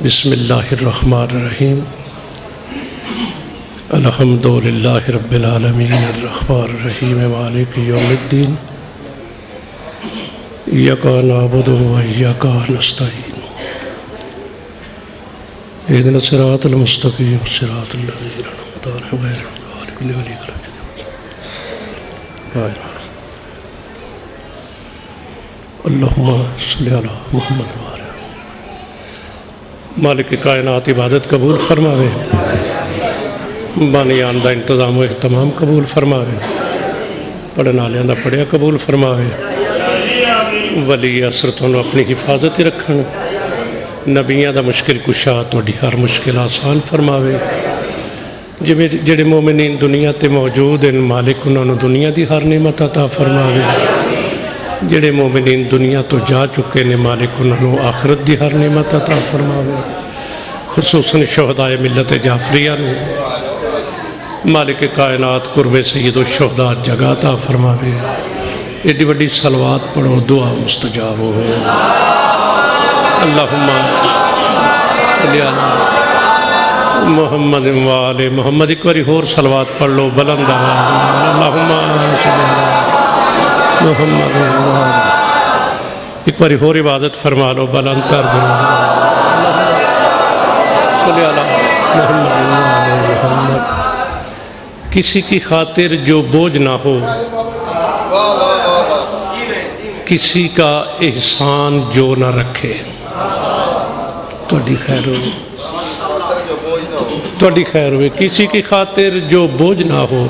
बिस्मिल्लाहिर्रहमानिर्रहीम अल्हम्दुलिल्लाहि रब्बिल आलमीन अर्रहमानिर्रहीम मालिकि यौमिद्दीन इय्याका नअबुदु व इय्याका नस्तईन इहदिना सिरातल मुस्तक़ीम सिरातल लज़ीना अनअमता अलैहिम गैरिल मग़्ज़ूबि अलैहिम अल्लाहुम्मा सल्लि अला मुहम्मद व अला मालिक कायनात इबादत कबूल फरमावे, बानियान का इंतज़ाम व इहतमाम कबूल फरमावे, पढ़ने वालों का पढ़िया कबूल फरमावे, वली असर तुहानूं अपनी हिफाजत ही रखन, नबियां का मुश्किल कुशा तुहाडी हर मुश्किल आसान फरमावे। जिवें जिहड़े मोमिनीन दुनिया ते मौजूद हैं मालिक उन्होंने दुनिया की हर नेमत अता फरमावे, जिहड़े मोमिनीन दुनिया तो जा चुके ने मालिक उन्होंने आखिरत की हर नेमत अता फरमावे। खुसूसन शहदाए मिलत जाफरिया मालिक कायनात कुर्बे सैयदो शहदा जगह अता फरमावे। एडी वड्डी सलवात पढ़ो दुआ मुस्तजाब हो। अल्लाहुम्मा सल्लि अला मुहम्मद व आले मुहम्मद। एक बारी होर सलवात पढ़ लो बुलंद आवाज़। अल्लाहुम्मा सल्लि अला मुहम्मद व आले। एक बारी होर इबादत फरमा लो बुलंद तर्ज। सल्लि अला मुहम्मद व आले मुहम्मद। किसी की खातिर जो बोझ ना हो, किसी का एहसान जो न रखे। थोड़ी खैर हुई। किसी की खातिर जो बोझ ना हो,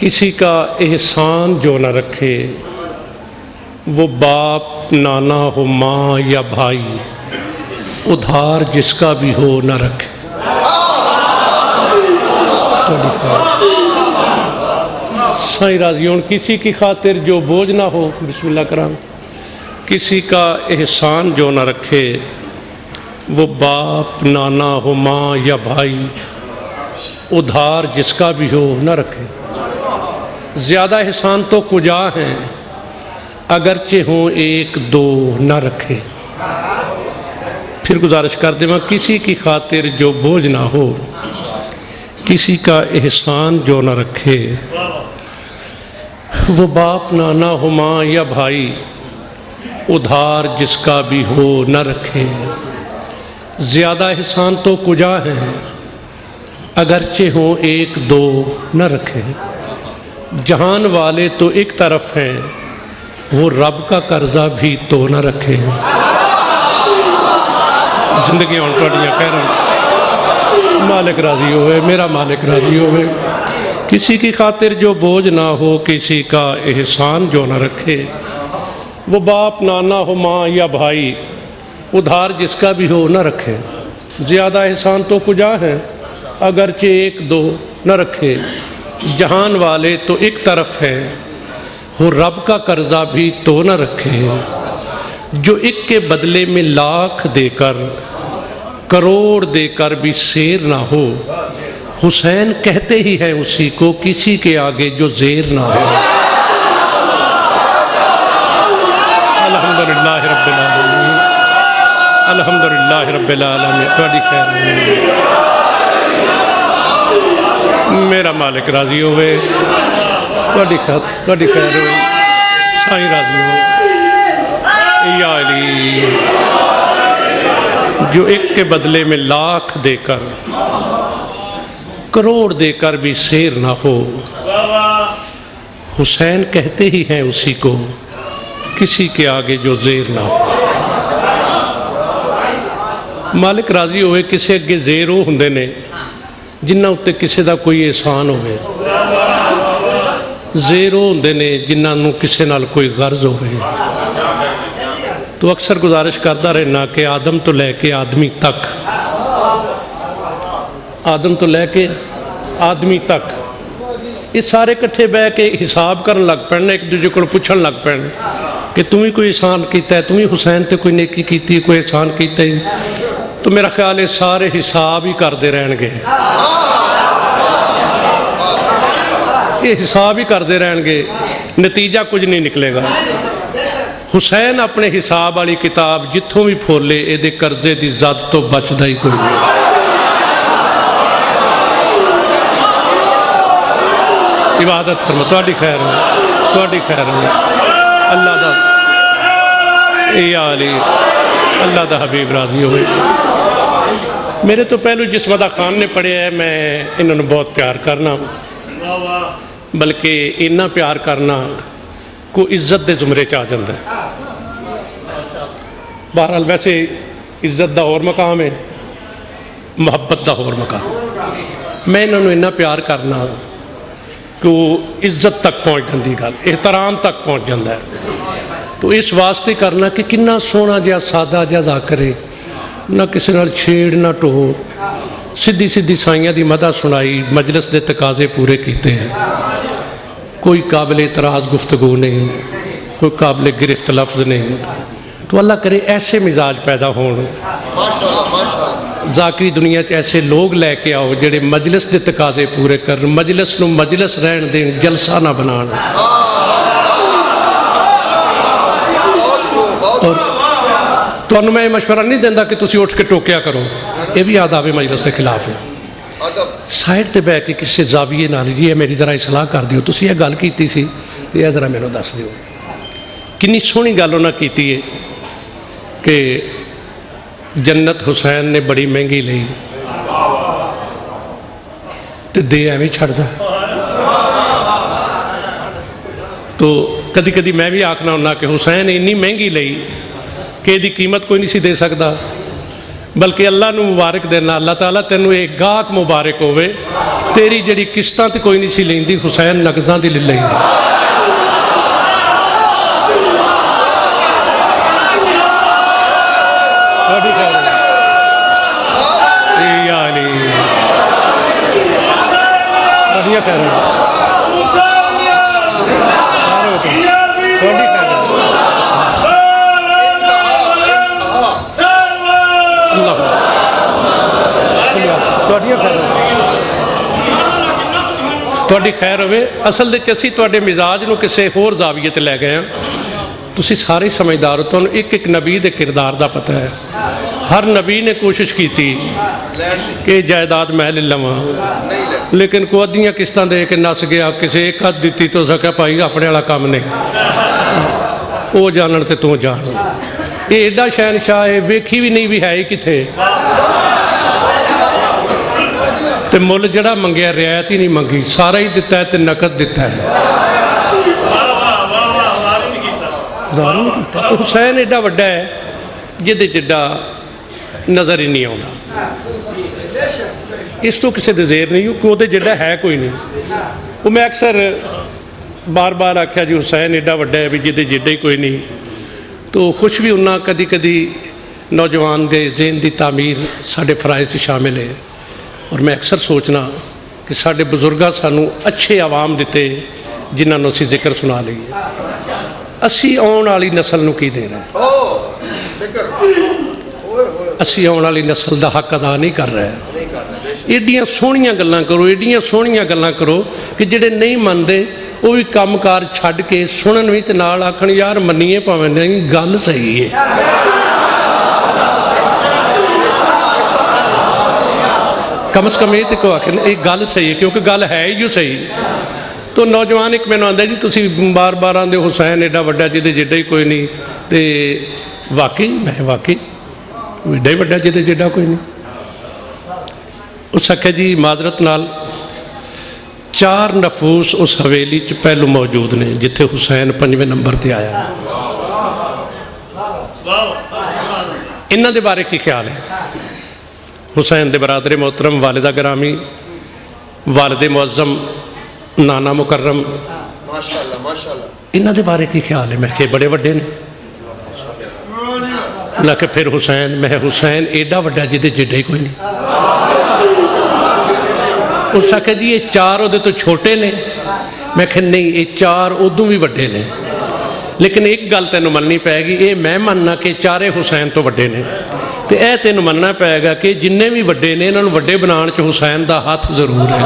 किसी का एहसान जो न रखे। वो बाप नाना हो, माँ या भाई, उधार जिसका भी हो न रखे। साईं राजी हों। किसी की खातिर जो बोझ ना हो, बिस्मिल्लाह कराम। किसी का एहसान जो न रखे। वो बाप नाना हो, माँ या भाई, उधार जिसका भी हो न रखे। ज़्यादा एहसान तो कुजा हैं, अगरचे हों एक दो न रखे। फिर गुजारिश कर दे, किसी की खातिर जो बोझ ना हो, किसी का एहसान जो न रखे। वो बाप नाना हो, माँ या भाई, उधार जिसका भी हो न रखे। ज़्यादा एहसान तो कुजा हैं, अगरचे हों एक दो न रखे। जहान वाले तो एक तरफ हैं, वो रब का कर्जा भी तो न रखे। जिंदगी हम तुहाडियां कह रहे मालिक राजी होवे, मेरा मालिक राजी होवे। किसी की खातिर जो बोझ ना हो, किसी का एहसान जो न रखे। वो बाप नाना हो, माँ या भाई, उधार जिसका भी हो न रखे। ज़्यादा एहसान तो कुजा है, अगरचे एक दो न रखे। जहान वाले तो एक तरफ हैं, वो रब का कर्जा भी तो न रखे। जो एक के बदले में लाख देकर, करोड़ देकर भी शेर ना हो। हुसैन कहते ही हैं उसी को, किसी के आगे जो ज़ेर ना हो। अल्हम्दुलिल्लाह रब्बिल आलमीन, अल्हम्दुलिल्लाह रब्बिल आलमीन। तुहाडी खैर मेरा मालिक राजी होवे, तुहाडी खैर हो। साईं राजी हो। या अली, जो एक के बदले में लाख देकर, करोड़ देकर भी शेर ना हो। हुसैन कहते ही हैं उसी को, किसी के आगे जो ज़ेर ना हो। मालिक राजी होए। किसी अगे ज़ेर वो हुंदे ने जिन्हां उत्ते किसी का कोई एहसान होवे। ज़ेर वो हुंदे ने जिन्हां नूं किसी नाल कोई गर्ज होवे। तो अक्सर गुजारिश करता रहना कि आदम तो लैके आदमी तक, आदम तो लैके आदमी तक, ये सारे इकट्ठे बह के हिसाब करन लग पैण, एक दूजे को पुछण लग पैण कि तू भी कोई एहसान किया, तू भी हुसैन ते कोई नेकी की, कोई एहसान किया। तो मेरा ख्याल है सारे हिसाब ही करते रहणगे, ये हिसाब ही करते रहणगे, नतीजा कुछ नहीं निकलेगा। हुसैन अपने हिसाब वाली किताब जिथों भी फोले ये कर्जे की जद तो बचता ही कोई नहीं। इबादत फरमा, तुहाडी खैर हो, तुहाडी खैर हो। अल्लाह दा या अली, अल्लाह दा हबीब राजी होवे। मेरे तो पहलू जिस्मदा खान ने पढ़िया है, मैं इन्होंने बहुत प्यार करना, बल्कि इन्ना प्यार करना को इज्जत के जुमरे च आ जाता है। बहरहाल वैसे इज्जत का होर मकाम है, मुहब्बत का होर मकाम। मैं इन्होंने इन्ना प्यार करना कि वो इज्जत तक पहुँच जाती, गल एहतराम तक पहुँच जाता है। तो इस वास्ते करना कि कितना सोहना जिहा सादा जिहा ज़ाकर है, ना किसी नाल छेड़ ना टो, सीधी सीधी साइयां दी मदह सुनाई, मजलिस के तकाजे पूरे किए हैं। कोई काबिल इतराज़ गुफ्तगू नहीं, कोई काबिल गिरफ्त लफ्ज़ नहीं। तो अल्लाह करे ऐसे मिजाज पैदा होण, ज़ाकरी दुनिया च ऐसे लोग लैके आओ जिहड़े मजलिस के तकाजे पूरे कर, मजलिस नूं मजलिस रहण देण, जलसा ना बनाण। और तुहानूं मैं मशवरा नहीं देंदा कि तुसीं उठ के टोकिया करो, ये भी आदाब मजलिस के खिलाफ है। साइड ते बह के किसी जाविए नाल जी मेरी जरा सलाह कर दिओ, तुसीं ये गल कीती सी ते ये जरा मैनूं दस दिओ। कितनी सोहनी गल उन्हां कीती है कि जन्नत हुसैन ने बड़ी महंगी ली ते दे एवें छड्डदा। तो कदी कदी मैं भी आखना हुन्ना कि हुसैन इन्नी महंगी ली कि इसकी कीमत कोई नहीं सी दे सकता, बल्कि अल्लाह नूं मुबारक देना, अल्लाह ताला तेनू एक गाहक मुबारक होवे, तेरी जिहड़ी किस्तां ते कोई नहीं सी लैंदी, हुसैन नकदां दी ले लई। तुहाडी खैर होवे। असल दे असीं तुहाडे मिजाज नूं किसी होर जाविये ते लै गए हैं। तुसीं सारे समझदार हो, तुहानूं एक एक नबी दे किरदार दा पता है। हर नबी ने कोशिश की कि जायदाद मैं ले लवां, लेकिन को अद्धियां किस्तां दे के नस गया, किसी एक हद दित्ती तो सकै भाई अपने वाला काम नहीं, वो जानन ते तू जान। ये एडा शहनशाह है, वेखी भी नहीं भी है ही किथे, ते मुल जड़ा मंगया रियायत ही नहीं मंगी, सारा ही दिता है ते नकद दिता है। हुसैन एडा वड्डा है जिहदे जिड्डा नज़र ही नहीं आता, इस तो किसी दे ज़ेर नहीं कि वो जिड्डा है कोई नहीं। वो मैं अक्सर बार बार आख्या जी हुसैन एडा वड्डा है भी जिहदे जिड्डा ही कोई नहीं। तो खुश भी होना कदी कदी नौजवान के ज़हन की तामीर साढ़े फराइज च शामिल है। और मैं अक्सर सोचना कि साढ़े बजुर्गां सानू अच्छे आवाम दिते जिन्होंने असीं जिक्र सुना लीए, असीं आउण वाली नस्ल नूं की देना है? असीं आउण वाली नस्ल का हक अदा नहीं कर रहे। एडियां सोहणियां गल्लां करो, एडियां सोहणियां गल्लां करो कि जिहड़े नहीं मनदे वो भी काम कार छड्ड के सुनन भी ते नाल आखण यार मन्नीए भावें नहीं, गल सही है। कम से कम ये तो आखिर एक गल सही है, क्योंकि गल है ही जो सही। तो नौजवान एक मैनूं आंदा जी तुसीं बार बार आंदे हुसैन एडा वड्डा जिहदे जिड्डा ही कोई नहीं, तो वाकई मैं वाकई एडा ही वड्डा जिहदे जिड्डा कोई नहीं। उस आख्या जी माजरत नाल 4 नफूस उस हवेली च पहलू मौजूद ने जिथे हुसैन 5वें नंबर पर आया। इन्हां दे बारे की ख्याल है? हुसैन दे बरादरे मोहतरम, वालिदा ग्रामी, वालिदे मुअज़्ज़म, नाना मुकर्रम, माशाअल्लाह माशाअल्लाह, इन्हां दे बारे की ख्याल है? मैं कि बड़े वड्डे ने। मैं कि फिर हुसैन, मैं हुसैन एडा वड्डा जिहदे जिड्डा ही कोई नहीं। उस आख्या जी ये 4 उहदे तो छोटे ने। मैं कि नहीं, ये 4 उदों भी वड्डे ने, लेकिन एक गल तैनूं मननी पैगी, ये मैं मनना कि 4 हुसैन तो वड्डे ने, तो यह तेन मनना पेगा कि जिन्ने भी वड्डे ने इन्होंने वड्डे बनाने च हुसैन का हाथ जरूर है।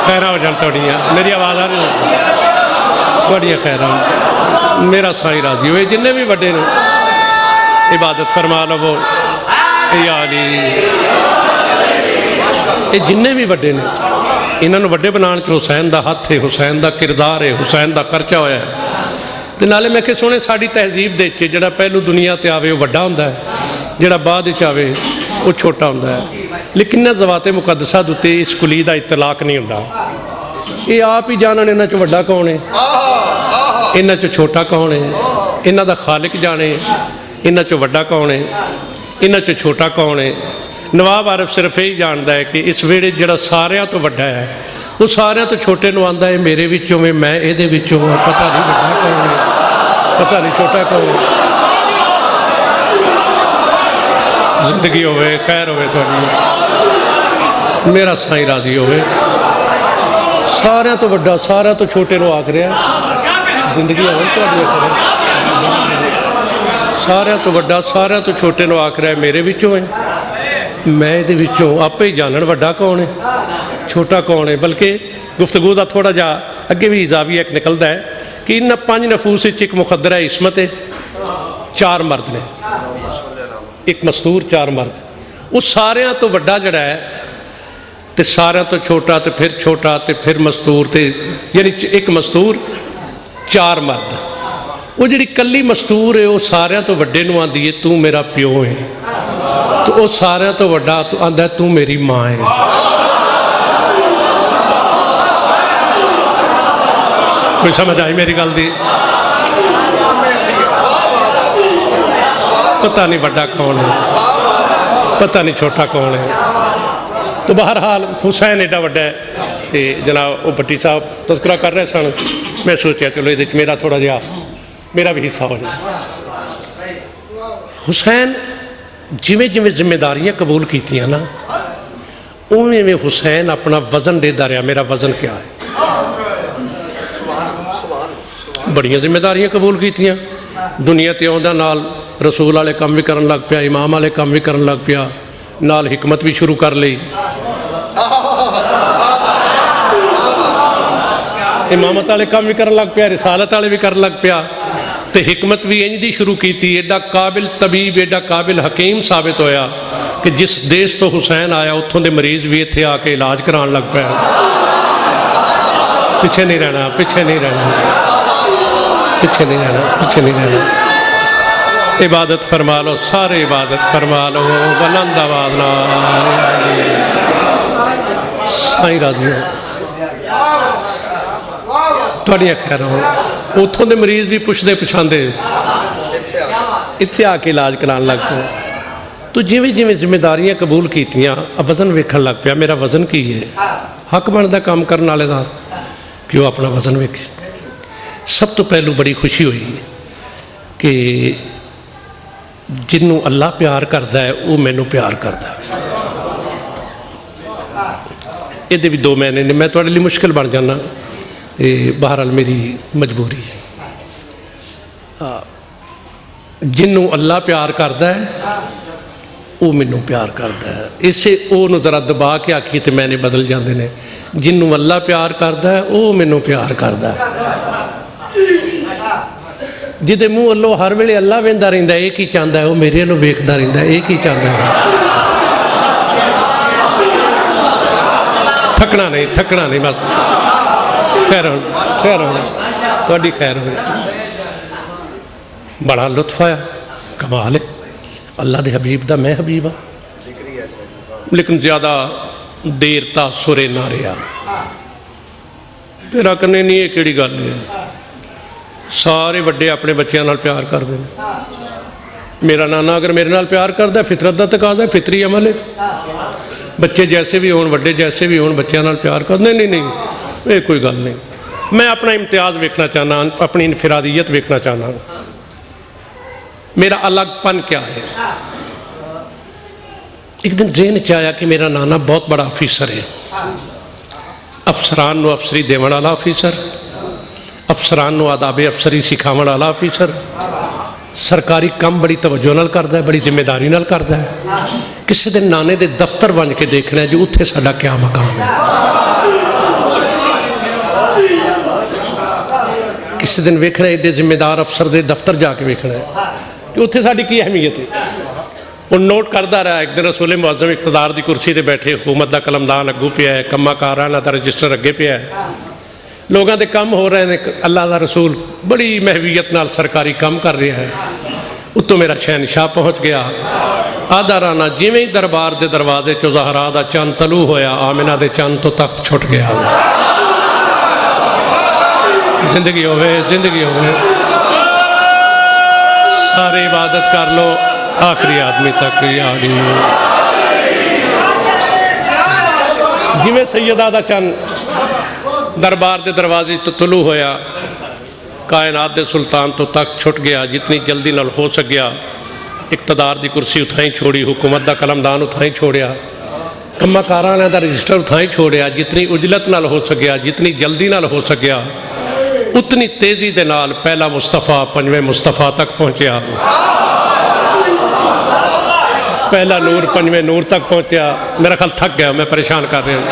खैर हो जान थोड़िया मेरी आवाज़ आ रही बड़िया खैर मेरा साईं राजी होए जिन्ने भी बड़े ने इबादत फरमा लवो या अली ये जिन्ने भी बड़े ने इन्होंने बड़े बनाने च हुसैन का हथ है हुसैन का किरदार है हुसैन का खर्चा होया है तो नाले मैं कि सोने साड़ी तहजीब दे जो पहलू दुनिया ते आवे वो वड्डा हुंदा है जोड़ा बाद आवे वो छोटा हुंदा है लेकिन इन्हां ज़वाते मुकद्दसा दे उत्ते इस कुली का इतलाक नहीं हुंदा ये आप ही जानन इन्हां चों वड्डा कौन है इन्हां चों छोटा कौन है इन्हां दा खालिक जाने इन्हां चों वड्डा कौन है इन्हां चों छोटा कौन है नवाब आरिफ सिर्फ यही जानता है कि इस वेले जिहड़ा सारियां तो वड्डा है वो सारियां तो छोटे नूं आंदा है मेरे विचों में मैं इहदे विचों पता नहीं वड्डा कौन है पता नहीं छोटा कौन है जिंदगी होवे खैर होवे तुहाडी मेरा साईं राजी होवे सारियां तो वड्डा सारियां तो छोटे नूं आख रहा जिंदगी होवे तुहाडी खैर सारियां तो वड्डा सारियां तो छोटे नूं आख रहा मेरे विचों है मैं ये विचों आपे ही जानन वड्डा कौन है छोटा कौन है बल्कि गुफ्तगू का थोड़ा जा अगे भी जाविया एक निकलता है कि इन 5 नफूस एक मुखद्दर है इसमत है 4 मर्द ने एक मस्तूर 4 मर्द वो सारियां तो वड्डा जड़ा है तो सारियां तो छोटा तो फिर मस्तूर तो यानी एक मस्तूर 4 मर्द वो जी कली मस्तूर है वो सारियां तो वड्डे नूं आंदी है तू मेरा प्यो है तो वो सारियां तो वड्डा तो आंदा तू मेरी माँ है कोई समझ आई मेरी गल दी पता नहीं वड्डा कौन है पता नहीं छोटा कौन है तो बहरहाल हुसैन एडा वड्डा है तो जनाब वो भट्टी साहब तस्करा कर रहे सन मैं सोचा चलो ये मेरा थोड़ा जहा मेरा भी हिस्सा हो जाए हुसैन जिमें जिमें जिम्मेदारियां कबूल कीतियां ना उवें हुसैन अपना वजन देता रहा मेरा वजन क्या है बड़ियां जिम्मेदारियां कबूल कीतियां दुनिया ते आउंदा नाल रसूल वाले काम भी करन लग पिया इमाम वाले काम भी करन लग पिया नाल हिकमत भी शुरू कर ली इमामत वाले काम भी करन लग पिया रिसालत वाले भी करन लग पिया तो हिकमत भी इंज दी शुरू की एडा काबिल तबीब एडा काबिल हकीम साबित होया कि जिस देश तो हुसैन आया उत्थों के मरीज भी इत्थे आके इलाज कराने लग पाया पिछे नहीं रहना पिछे नहीं रहना पिछे नहीं रहना पिछे नहीं रहना इबादत फरमा लो सारे इबादत फरमा लो बुलंद आवाज़ नाल साईं राजी हो तुहाड़ियां खैर हो उत्थों के मरीज भी पुछते पुछाते इत्थे आके इलाज कराने लग पे तो जिमें जिमें जिम्मेदारियां कबूल कीतियां वजन वेखण लग पिया मेरा वजन की है हक बनता काम करने वाले का कि वह अपना वजन वेखे सब तो पहलू बड़ी खुशी हुई कि जिन्हों अल्लाह प्यार करता है वो मैनू प्यार करता है ये भी 2 महीने ने मैं थोड़े लिए मुश्किल बन जाना बहरहाल मेरी मजबूरी है जिन्हों अल्लाह प्यार करता है वो मैनू प्यार करता है इसे वो जरा दबा के आखी तो मैंने बदल जाते हैं जिन्हों अल्लाह प्यार करता है वो मैनू प्यार करता है जिदे मूँह वालों हर वेले अल्लाह वेंदा रहिंदा है एक ही चाहता है वो मेरे वालों वेखदा रहिंदा है एक ही चाहता है थकना नहीं बस खैर थोड़ी खैर हो बड़ा लुत्फ आया कमाल है अल्लाह के हबीब का मैं हबीब हाँ लेकिन ज़्यादा देर तासुरे ना रहा फिर आखने नहीं ये किहड़ी गल है सारे वड्डे अपने बच्चों नाल प्यार करते हैं मेरा नाना अगर मेरे नाल प्यार करता फितरत का तकाजा फितरी अमल है बच्चे जैसे भी होण वड्डे जैसे भी होण बच्चों नाल प्यार करते नहीं ये कोई गल नहीं मैं अपना इम्तियाज़ वेखना चाहना अपनी इनफरादियत वेखना चाहना मेरा अलगपन क्या है एक दिन जेहन च आया कि मेरा नाना बहुत बड़ा अफीसर है अफसरान अफसरी देवन वाला अफीसर अफसरान आदाबे अफसरी सिखावन वाला अफीसर सरकारी काम बड़ी तवज्जो नाल करता है बड़ी जिम्मेदारी नाल करता है किसी दिन नाने दे दफ्तर बन के देखना है जो उत्थे साडा क्या मकाम है किसी दिन वेखना एडे जिम्मेदार अफसर के दफ्तर जाके वेखना कि उत्थे साडी की अहमियत है। वो नोट करता रहा, एक दिन रसूल मुअज़्ज़म इक़्तिदार की कुर्सी पर बैठे, हुकूमत का कलमदान अगू पिया है, कम्मा कारां का रजिस्टर अगे पिया है, लोगों के काम हो रहे हैं, अल्लाह का रसूल बड़ी महवीयत नाल सरकारी काम कर रहा है। उत्तों मेरा शहनशाह पहुँच गया, आधा राना जिमें ही दरबार के दरवाजे चो ज़हरा दा चंद तलू होया, आमिना दे चंद तो तख्त छुट गया। जिंदगी होवे, जिंदगी होवे, सारी इबादत कर लो, आखिरी आदमी तक आ गई। जिमें सैयदा दा चंद दरबार के दरवाजे तो तलू होया, कायनात दे सुल्तान तो तख्त छुट गया। जितनी जल्दी नाल हो सकिया इक़्तिदार की कुर्सी उथाई छोड़ी, हुकूमत का कलमदान उथाई छोड़िया, कम्मा कारां का रजिस्टर उथाई छोड़िया। जितनी उजलत नाल हो सकिया, जितनी जल्दी नाल हो सकिया, उतनी तेज़ी दे नाल पहला मुस्तफ़ा पंजवें मुस्तफ़ा तक पहुँचा। पहला नूर पंजवें नूर तक पहुँचा। मेरा ख्याल थक गया, मैं परेशान कर रहा हूँ।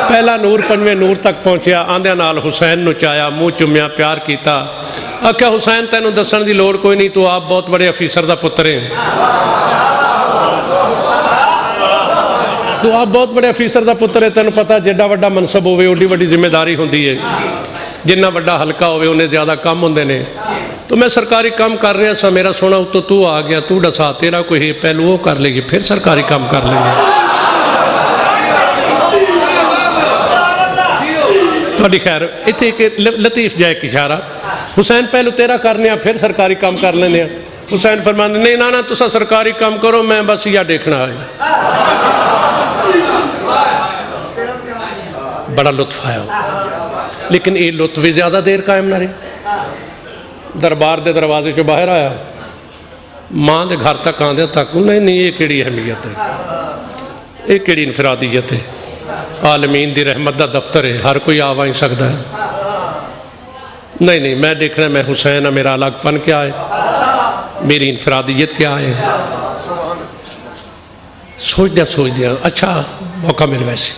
पहला नूर पंजवें नूर तक पहुँचा, आंदे नाल हुसैन नूं चाया, मूँह चुम्या, प्यार किया, आख्या हुसैन तैनूं दस्सण दी लोड़ कोई नहीं, तू आप बहुत बड़े अफीसर का पुत्र है, तू आप बहुत बड़े अफीसर का पुत्र है, तेन पता जिड्डा वड्डा मनसब होवे उड्डी वड्डी जिम्मेदारी होंदी है, जिन्ना वड्डा हल्का होवे उन्ने ज़्यादा काम होंदे ने। तो मैं सरकारी काम कर रहा सा, मेरा सोना उत्तों तू आ गया, तू दसा तेरा कोई पहलू वो कर लेगी, फिर सरकारी काम कर लेंगे। थोड़ी खैर इत्थे एक लतीफ जाए इशारा, हुसैन पहलू तेरा करने फिर सरकारी काम कर लेंगे। हुसैन फरमाते नहीं ना ना तुसा सरकारी काम करो, मैं बस यह देखना है। बड़ा लुत्फ आया, लेकिन ये लुत्फ भी ज़्यादा देर कायम ना रही। दरबार के दरवाजे चो बाहर आया, माँ के घर तक आंदे तक नहीं नहीं ये केड़ी अहमियत है, ये केड़ी इनफरादियत है, आलमीन दी रहमत का दफ्तर है, हर कोई आ ही सकता है। नहीं नहीं मैं देखना, मैं हुसैन है, मेरा अलगपन क्या है, मेरी इनफरादियत क्या है। सोच दिया अच्छा मौका मिल। वैसे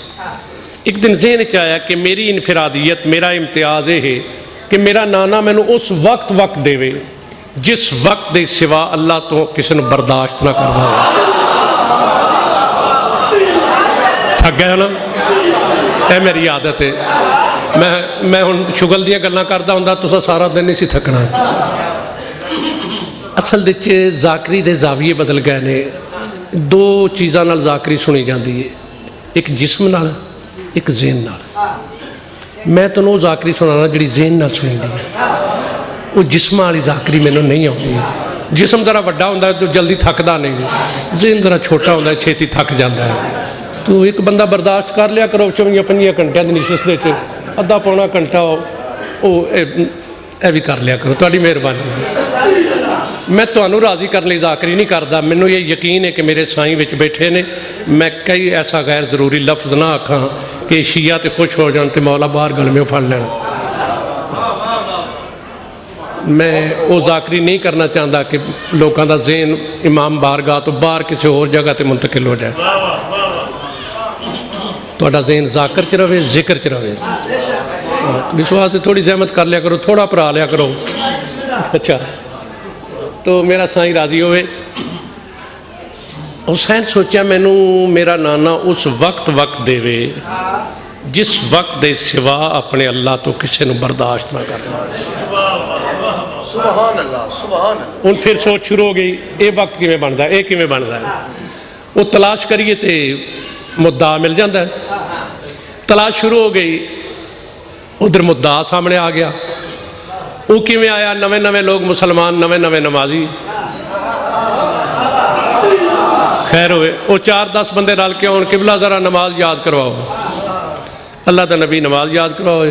एक दिन ज़हन च आया कि मेरी इनफरादियत, मेरा इम्तियाज़ ये है कि मेरा नाना मैनू उस वक्त देवे जिस वक्त के सिवा अल्लाह तो किसी को बर्दाश्त ना करता हो। थक गया ना, यह मेरी आदत है। मैं हुण शुगल दियां गल्लां करदा हुंदा, तुसां सारा दिन नहीं सी थकना। असल विच ज़ाकरी दे ज़ाविये बदल गए ने। दो चीज़ां नाल ज़ाकरी सुनी जाती है, एक जिस्म नाल, एक ज़हन नाल। मैं तुहानूं वो ज़ाकरी सुनाना जिहड़ी ज़हन नाल सुनीदी है, वो जिस्म वाली ज़ाकरी मैनूं नहीं आउंदी। जिस्म ज़रा वड्डा हुंदा तो जल्दी थकदा नहीं, ज़हन ज़रा छोटा हुंदा छेती थक जाता है। तो एक बंदा बर्दाश्त कर लिया करो 24-25 घंटिया की निशस्त अद्धा पौना घंटा भी कर लिया करो, तुहाडी मेहरबानी। मैं तुहानूं राज़ी करने लई ज़ाकरी नहीं करता, मैनूं ये यकीन है कि मेरे साईं विच बैठे ने। मैं कई ऐसा गैर ज़रूरी लफ्ज़ ना आखां कि शिया तो खुश हो जान तो मौला बाहर गलमें फड़ लैन। मैं वो ज़ाकरी नहीं करना चाहता कि लोगों का ज़हन इमाम बारगाह तो बाहर किसी होर जगह पर मुंतकिल हो जाए। तुहाडा ज़हन ज़ाकर च रहे, जिक्र च रहे। विश्वास से थोड़ी जहमत कर लिया करो, थोड़ा भरा लिया करो। अच्छा तो मेरा साईं राजी होवे। हुसैन सोचा मैनू मेरा नाना उस वक्त देवे जिस वक्त दे सिवा अपने अल्लाह तो किसी को बर्दाश्त ना करता। सुभान अल्लाह, सुभान अल्लाह। हुण फिर सोच शुरू हो गई, ये वक्त किवें बनदा, ये किवें बनदा है। वो तलाश करिए तो मुद्दा मिल जाता है। तलाश शुरू हो गई, उधर मुद्दा सामने आ गया। वो किवें आया, नवे नवे लोग मुसलमान, नवे नवे नमाजी। खैर होए वो 4-10 बंदे रल के आउण, किबला जरा नमाज याद करवाओ, अल्लाह का नबी नमाज याद करवाओ।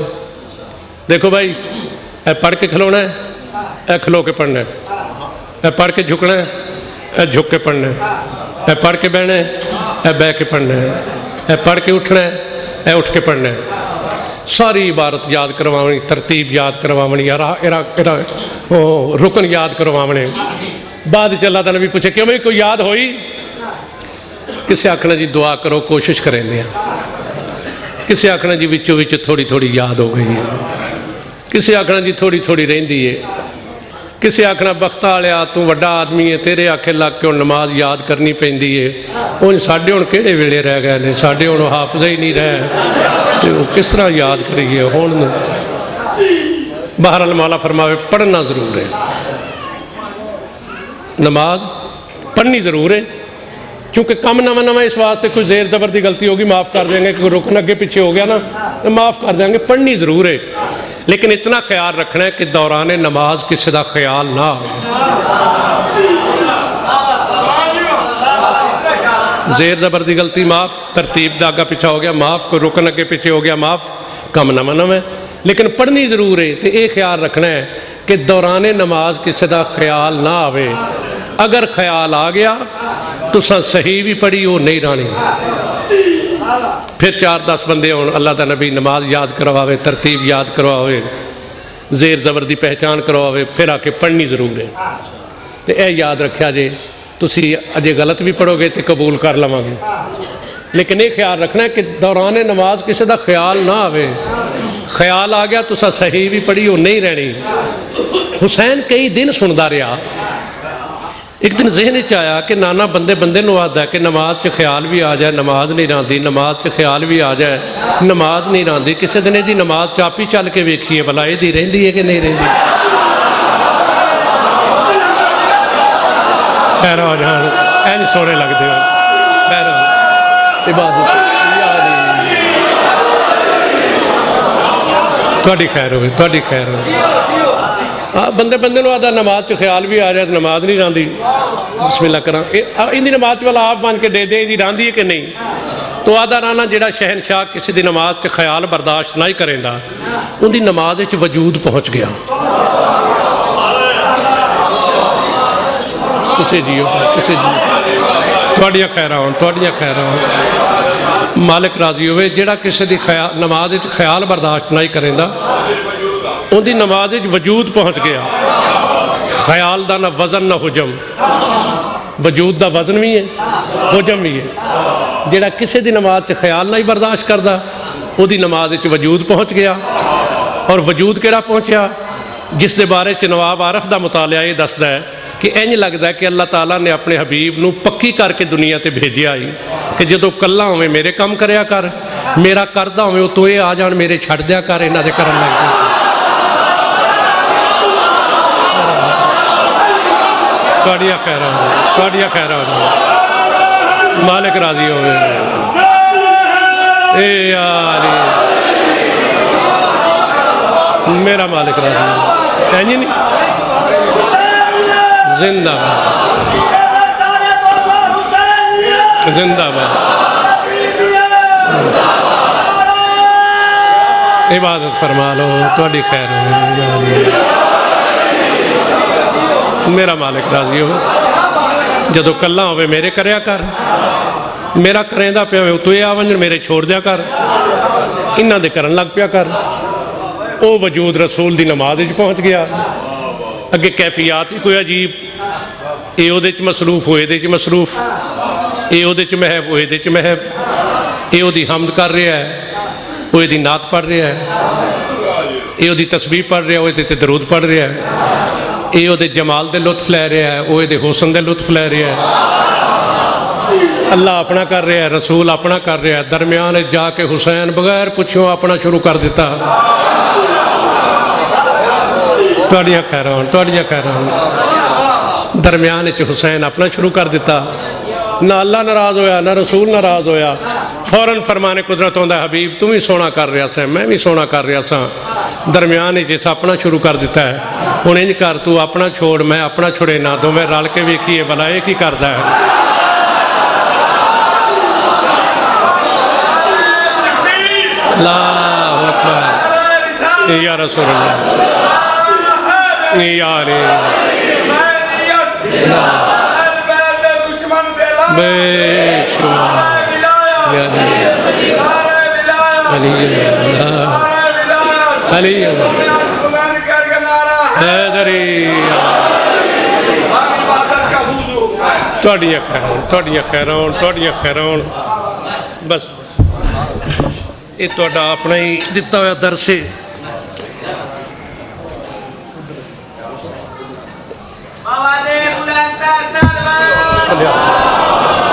देखो भाई ए पढ़ के खलोना है, ए खलो के पढ़ना है, ए पढ़ के झुकना है, ए झुक के पढ़ना है, ए पढ़ के बहना है, ए बह के पढ़ना है, ए पढ़ के उठना है, ए उठ के पढ़ना है। सारी इबारत याद करवानी, तरतीब याद करवानी, रुकन याद करवाने। बाद अल्लाह दा नबी पूछे क्यों भाई कोई याद होई? किसी आखना जी दुआ करो, कोशिश करेंगे। किसी आखना जी विचों विच थोड़ी थोड़ी याद हो गई है। किसी आखना जी थोड़ी थोड़ी रहिंदी है, किसी आखना बख्ता वालिया तू वड्डा आदमी है, तेरे आखे लग के हुण नमाज याद करनी पैंदी है। उन साडे हुण किहड़े वेले रह गए ने, साडे हुण हाफज़ ही नहीं रहे, तो किस तरह याद करिए हुण। बहरहाल मौला फरमावे पढ़ना ज़रूर है, नमाज पढ़नी ज़रूर है, क्योंकि कम नवा नवा इस वास्ते कोई जेर जबर की गलती होगी माफ़ कर देंगे, कोई रुकन अगे पीछे हो गया ना तो माफ़ कर देंगे। पढ़नी ज़रूर है, लेकिन इतना ख्याल रखना है कि दौरान नमाज किसी का ख्याल ना आए। जेर जबर की गलती माफ़, तरतीब का आगा पिछा हो गया माफ़, कोई रुकन अगे पीछे हो गया माफ़, कम नवा नवा, लेकिन पढ़नी ज़रूर है। तो ये ख्याल रखना है कि दौरान नमाज किसी का ख्याल ना आए। अगर ख्याल आ गया तो सही भी पढ़ी वो नहीं रानी, फिर 4-10 बंदे हो अल्लाह का नबी नमाज याद करवावे, तरतीब याद करवावे, जेर जबर की पहचान करवावे, फिर आके पढ़नी जरूर है। तो यह याद रखा जे तुसी अजे गलत भी पढ़ोगे तो कबूल कर लवांगे, लेकिन ये ख्याल रखना है कि दौरान नमाज किसी का ख्याल ना आवे। ख्याल आ गया तो सही भी पढ़ी वो नहीं रहनी। हुसैन कई दिन सुनता रहा, एक दिन जहन च आया कि नाना बंदे बंदे नूं आखदा कि नमाज च ख्याल भी आ जाए नमाज नहीं रहांदी, नमाज च ख्याल भी आ जाए नमाज नहीं रहांदी। किसी दिन जी नमाज चापी चल के वेखिए भला इहदी रहिंदी है कि नहीं रहिंदी। खैर हो जान ऐ नहीं सोहणे लगदे हो, खैर इबादत तुहाडी खैर होवे, तुहाडी खैर होवे। हाँ बंदे बंदे नूं आदा नमाज च ख्याल भी आ जाए नमाज नहीं रहांदी, बिस्मिल्लाह करा इहदी नमाज वाला आप बन के दे दे इहदी रहांदी है कि नहीं। तो आदा राना जिहड़ा शहनशाह किसी दी नमाज च ख्याल बर्दाश्त नहीं करेंदा उहदी नमाज च वजूद पहुँच गया। किसे जियो किसे जियो, तुहाडियां खैरां होण, तुहाडियां खैरां होण, मालिक राजी होवे। जिहड़ा किसी दी ख्याल नमाज च ख्याल बर्दाश्त नहीं करेंदा उनकी नमाज वजूद पहुँच गया। ख्याल का ना वजन ना हुजम, वजूद का वजन भी है हुजम भी है। जिहड़ा किसी की नमाज च ख्याल नहीं बर्दाश्त करता उसकी नमाज वजूद पहुँच गया। और वजूद किहड़ा पहुँचा जिस दे बारे च नवाब आरफ का मुतालिया ये दसदा है कि इंज लगता है कि अल्लाह ताला ने अपने हबीब नूं पक्की करके दुनिया ते भेजिया ही कि जदों कल्ला होवे मेरे काम करया कर, मेरा करदा होवे उतों ये आ जाण मेरे छड्ड दिया कर, इन्हां दे करन लग जा। तुहाडियां खैरां होण, तुहाडियां खैरां होण, मालिक राजी होवे। ए यार मेरा मालिक राजी होवे, इंज नहीं जिंदाबाद जिंदाबाद। इबादत फरमा लो तुहाडी खैर होवे, मेरा मालिक राजी हो। जदों कल्ला होवे मेरे करया कर, मेरा करेंदा पिया होवे तू आ वंजण मेरे छोड़ दिया कर, इन्हां दे करन लग पिया कर। वो वजूद रसूल दी नमाज विच पहुँच गया। अगे कैफियत ही कोई अजीब, ये उहदे च मसरूफ हो इहदे च मसरूफ, ये उहदे च महब हो इहदे च महब, ये उहदी हमद कर रहा है वो इहदी नात पढ़ रहा है, ये उहदी तस्बीह पढ़ रहा है वो इहदे ते दरूद पढ़ रहा है, ये उहदे जमाल दे लुत्फ लै रहा है वो इहदे हुसन दे लुत्फ लै रहा है। अल्लाह अपना कर रहा है, रसूल अपना कर रहा है। दरम्यान जाके हुसैन बगैर पुछो अपना शुरू कर दिता। तुहाडियां खैरां होण, तुहाडियां खैरां होण। दरम्यान हुसैन अपना शुरू कर दिता। ना अल्लाह नाराज होया ना रसूल नाराज होया। फौरन फरमाने कुदरत होंदा हबीब तू भी सोना कर रहा सा मैं भी सोना कर रहा सा। दरम्यान इस अपना शुरू कर दिता है। हुण इंज कर तू अपना छोड़ मैं अपना छुड़े ना, दोवें रल के वेखीए भला ये की करदा है। अल्लाहु अकबर या रसूल अल्लाह यार खैरां। बस ये तुहाडा अपना ही दिता हुआ दरस है।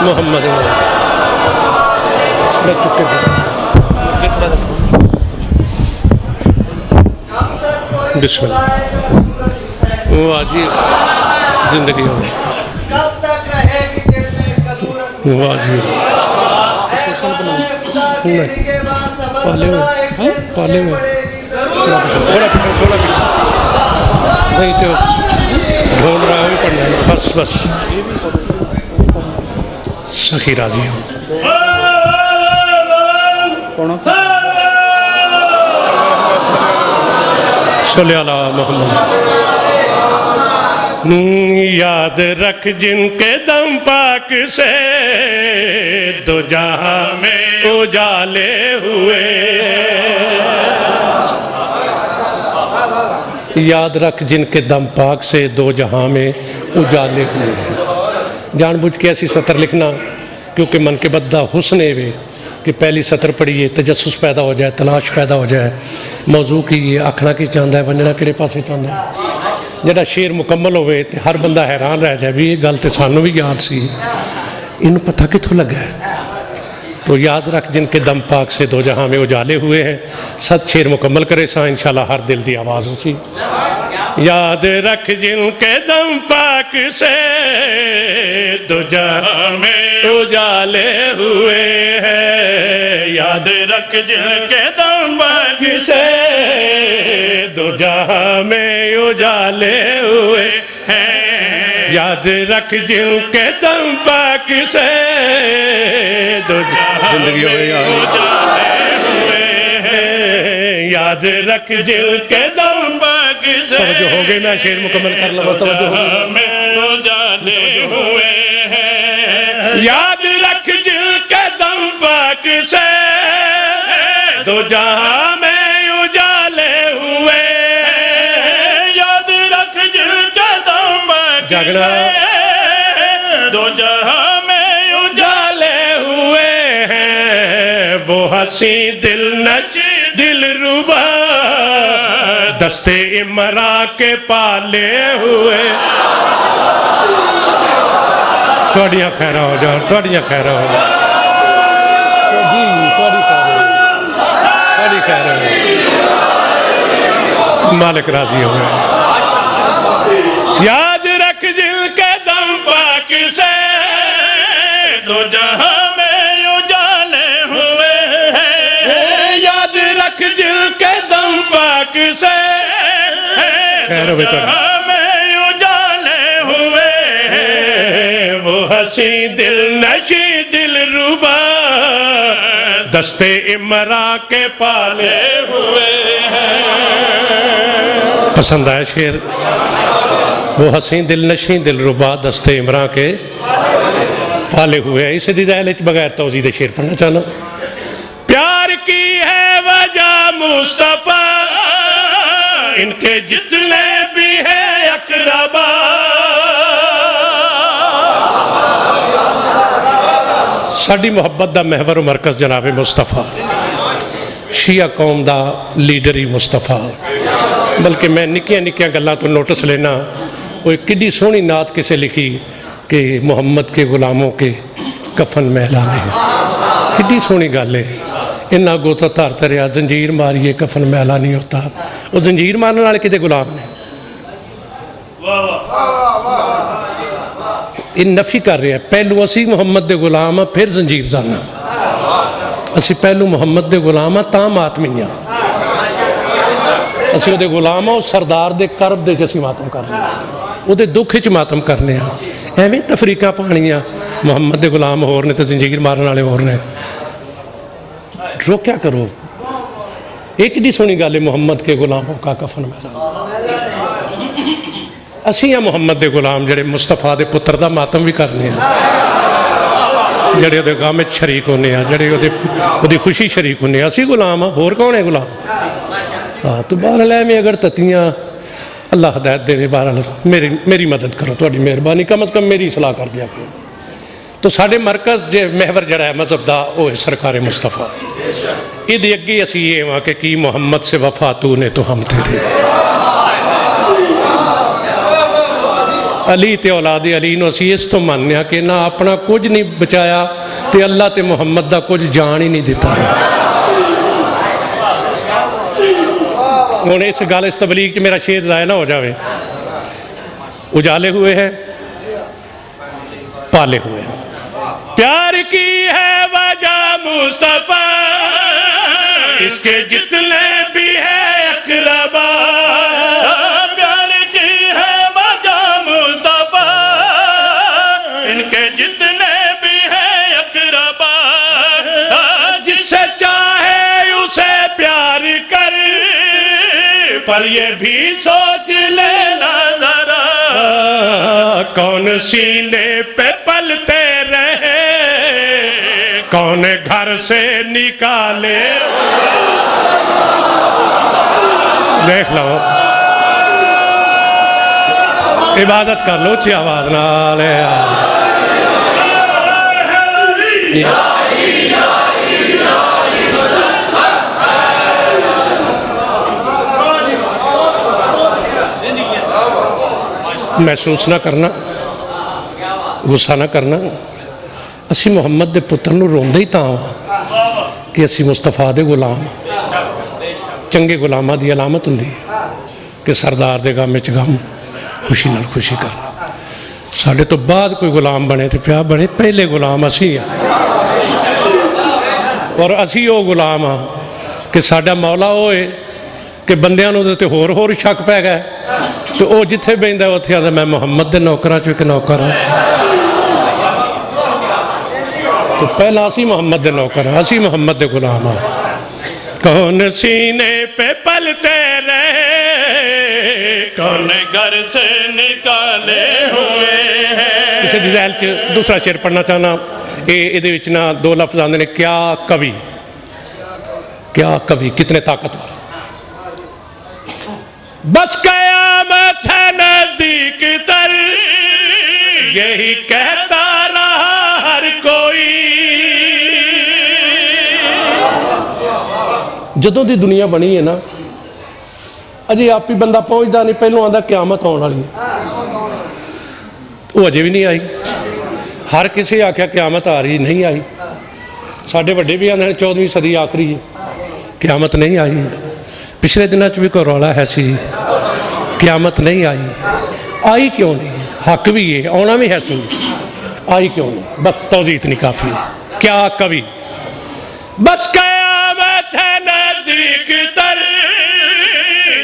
मोहम्मद बिस्मिल्लाह। वो आज ही जिंदगी हो वो आज ही पाले हुए थोड़ा नहीं तो ढूंढ रहा हूँ पढ़ना है बस बस सखी राजी हूँ सल्लल्लाहु अलैहि मोहम्मद। याद रख जिनके दम पाक से दो जहां में उजाले हुए। याद रख जिनके दम पाक से दो जहां में उजाले हुए। जानबूझ के ऐसी सतर लिखना क्योंकि मन के बद्दा हुस्न वे कि पहली सतर पढ़िए तजस्सुस पैदा हो जाए, तलाश पैदा हो जाए मौजू की ये आखना की चाहता है, वंजना किहड़े पासे चाहता है। जरा शेर मुकम्मल होवे ते हर बंदा हैरान रह जाए भी ये गल तो सानू भी याद सी, इन्हू पता कित्थों लगा है। तो याद रख जिनके दम पाक से दो जहां में उजाले हुए हैं। 7 शेर मुकम्मल करे सा इंशाल्लाह हर दिल की आवाज़ उसी। याद रख जिनके दम पाक से दो जहां में उजाले हुए हैं। याद रख जिनके दम पाक से दो जहां में उजाले हुए हैं। याद रख जिनके दम पाक से दो जिंदगी उजाले हुए हैं। याद रख जिनके दम पाक से जो हो गए मैं शेर मुकम्मल कर लूँ तो में उजाले हुए हैं। याद रख जिनके दम पाक से दो जहां में उजाले हुए। याद रख जिनके दम पाक जगना दो जहां में उजाले हुए हैं। वो हंसी दिल नची दिल रुबा दस्ते इमरा के पाले हुए। थोड़ियां खैरा हो जाओ, थोड़ियां खैरा हो जाओ जी, थोड़ी खैर हो मालिक राजी हो गए। याद रख जिनके दम पाक से दो जहां में उजाले हुए हैं। याद रख जिनके दम पाक से खैर में उजाले हुए हैं। वो हंसी दिल नशी दिल रुबा दस्ते इमरा के पाले हुए हैं। पसंद आया शेर? वो हंसी दिल नशी दिल रुबा दस्ते इमरा के पाले हुए हैं। इसे डिजाइन बगैर तौज़ी दे शेर पढ़ना चाहना। प्यार की है वजह मुस्तफा इनके जितने भी है अकरबा। साडी मुहब्बत दा महवर मरकज़ जनाब मुस्तफा, शिया कौम दा लीडर ही मुस्तफा। बल्कि मैं निक्कियां निक्कियां गल्लां तो नोटिस लेना। वो किड्डी सोहनी नात किसे लिखी कि मुहम्मद के गुलामों के कफन महलाने। किड्डी सोहनी गल है। इन्ना गोता धर तरिया जंजीर मारिए कफन मैला नहीं होता। वो जंजीर मारने वाले किते गुलाम ने। इन नफी कर रहे हैं। पहलू असी मुहम्मद दे गुलाम हाँ, फिर जंजीर जाना। असी पहलू मुहम्मद दे गुलाम हाँ, तां मातमी हाँ। असी उहदे गुलाम हाँ, सरदार दे करब दे असी मातम कर रहे हैं, उहदे दुख च मातम करने हाँ। एवें तफरीकां पाणियां। मुहम्मद दे गुलाम होर ने तो जंजीर मारने वाले होर ने। रोक्या करो। एक दी सोहनी गल है मुहम्मद के गुलामों का कफन मैला। असी हाँ मुहम्मद दे गुलाम जड़े मुस्तफा दे पुत्र दा मातम भी करने हैं, जड़े उहदे गम विच शरीक होने हैं, जड़े उहदी खुशी शरीक होने। असी गुलाम हाँ, होर कौन है गुलाम? हाँ तो बहरहाल में अगर ततियाँ अल्लाह हदायत दे। बहरहाल मेरी मदद करो, थोड़ी मेहरबानी, कम अज़ कम मेरी सलाह कर दिया करो। तो साढ़े मरकज़ जो महवर जड़ा है मजहब का वो है सरकार मुस्तफा। ये अगे असी ये हाँ कि की मुहम्मद से वफा तू ने तो हम तेरे। अली ते औलाद अली नूं असीं इस तो मानने कि ना अपना कुछ नहीं बचाया ते अल्लाह ते मुहम्मद दा कुछ जान ही नहीं दिता। हुण इस गल इस तबलीग च मेरा शेर ज़ाया ना हो जाए। उजाले हुए हैं पाले हुए हैं, प्यार की है वजह मुस्तफा इसके जितने भी है अकरबा, प्यार की है वजह मुस्तफा इनके जितने भी है अकरबा, जिससे चाहे उसे प्यार कर पर ये भी सोच लेना जरा कौन सीने पे पलते रहे कौन घर से निकाले। देख लो, इबादत कर लो ऊंची आवाज नाल। महसूस ना करना, गुस्सा ना करना। असी मुहम्मद के पुत्र नूं रोंदे ही तां कि असी मुस्तफा दे गुलाम। चंगे गुलामां दी अलामत हुंदी कि सरदार दे गम विच गम, खुशी नाल खुशी करना। साडे तो बाद कोई गुलाम बने तो पिया बने, पहले गुलाम असी हां और असी वो गुलाम हाँ कि साडा मौला होए कि बंदियां नूं ते होर शक पै गया तो वह जिथे बहिंदा उत्थे आंदा मैं मुहम्मद दे नौकरां चों एक नौकर हाँ। तो पहला असी मुहम्मद दे नौकर हाँ, असी मुहम्मद दे गुलाम हाँ। कौन सीने पे पलते रहे कौन घर से निकाले हुए हैं। इस डिजाइल च दूसरा शेर पढ़ना चाहना। ये विच ना दो लफ्ज आते हैं, क्या कवि, क्या कवि, कितने ताकतवर। बस कयामत है नजदीक तर यही कहता रहा हर कोई। जदों दी दुनिया बनी है ना अजे आप ही बंदा पहुंचता नहीं, पहलों आंदा क्यामत आने वाली, वो अजे भी नहीं आई। हर किसी आख्या क्यामत आ रही, नहीं आई। साढ़े वड्डे भी आंदे 14वीं सदी आखिरी है, क्यामत नहीं आई। पिछले दिनों भी कोई रौला है सी, क्यामत नहीं आई। आई क्यों नहीं? हक भी है, आना भी है सू, आई क्यों नहीं? बस तौजीह इतनी काफ़ी है। क्या कवि, बस कयामत है नजदीक तर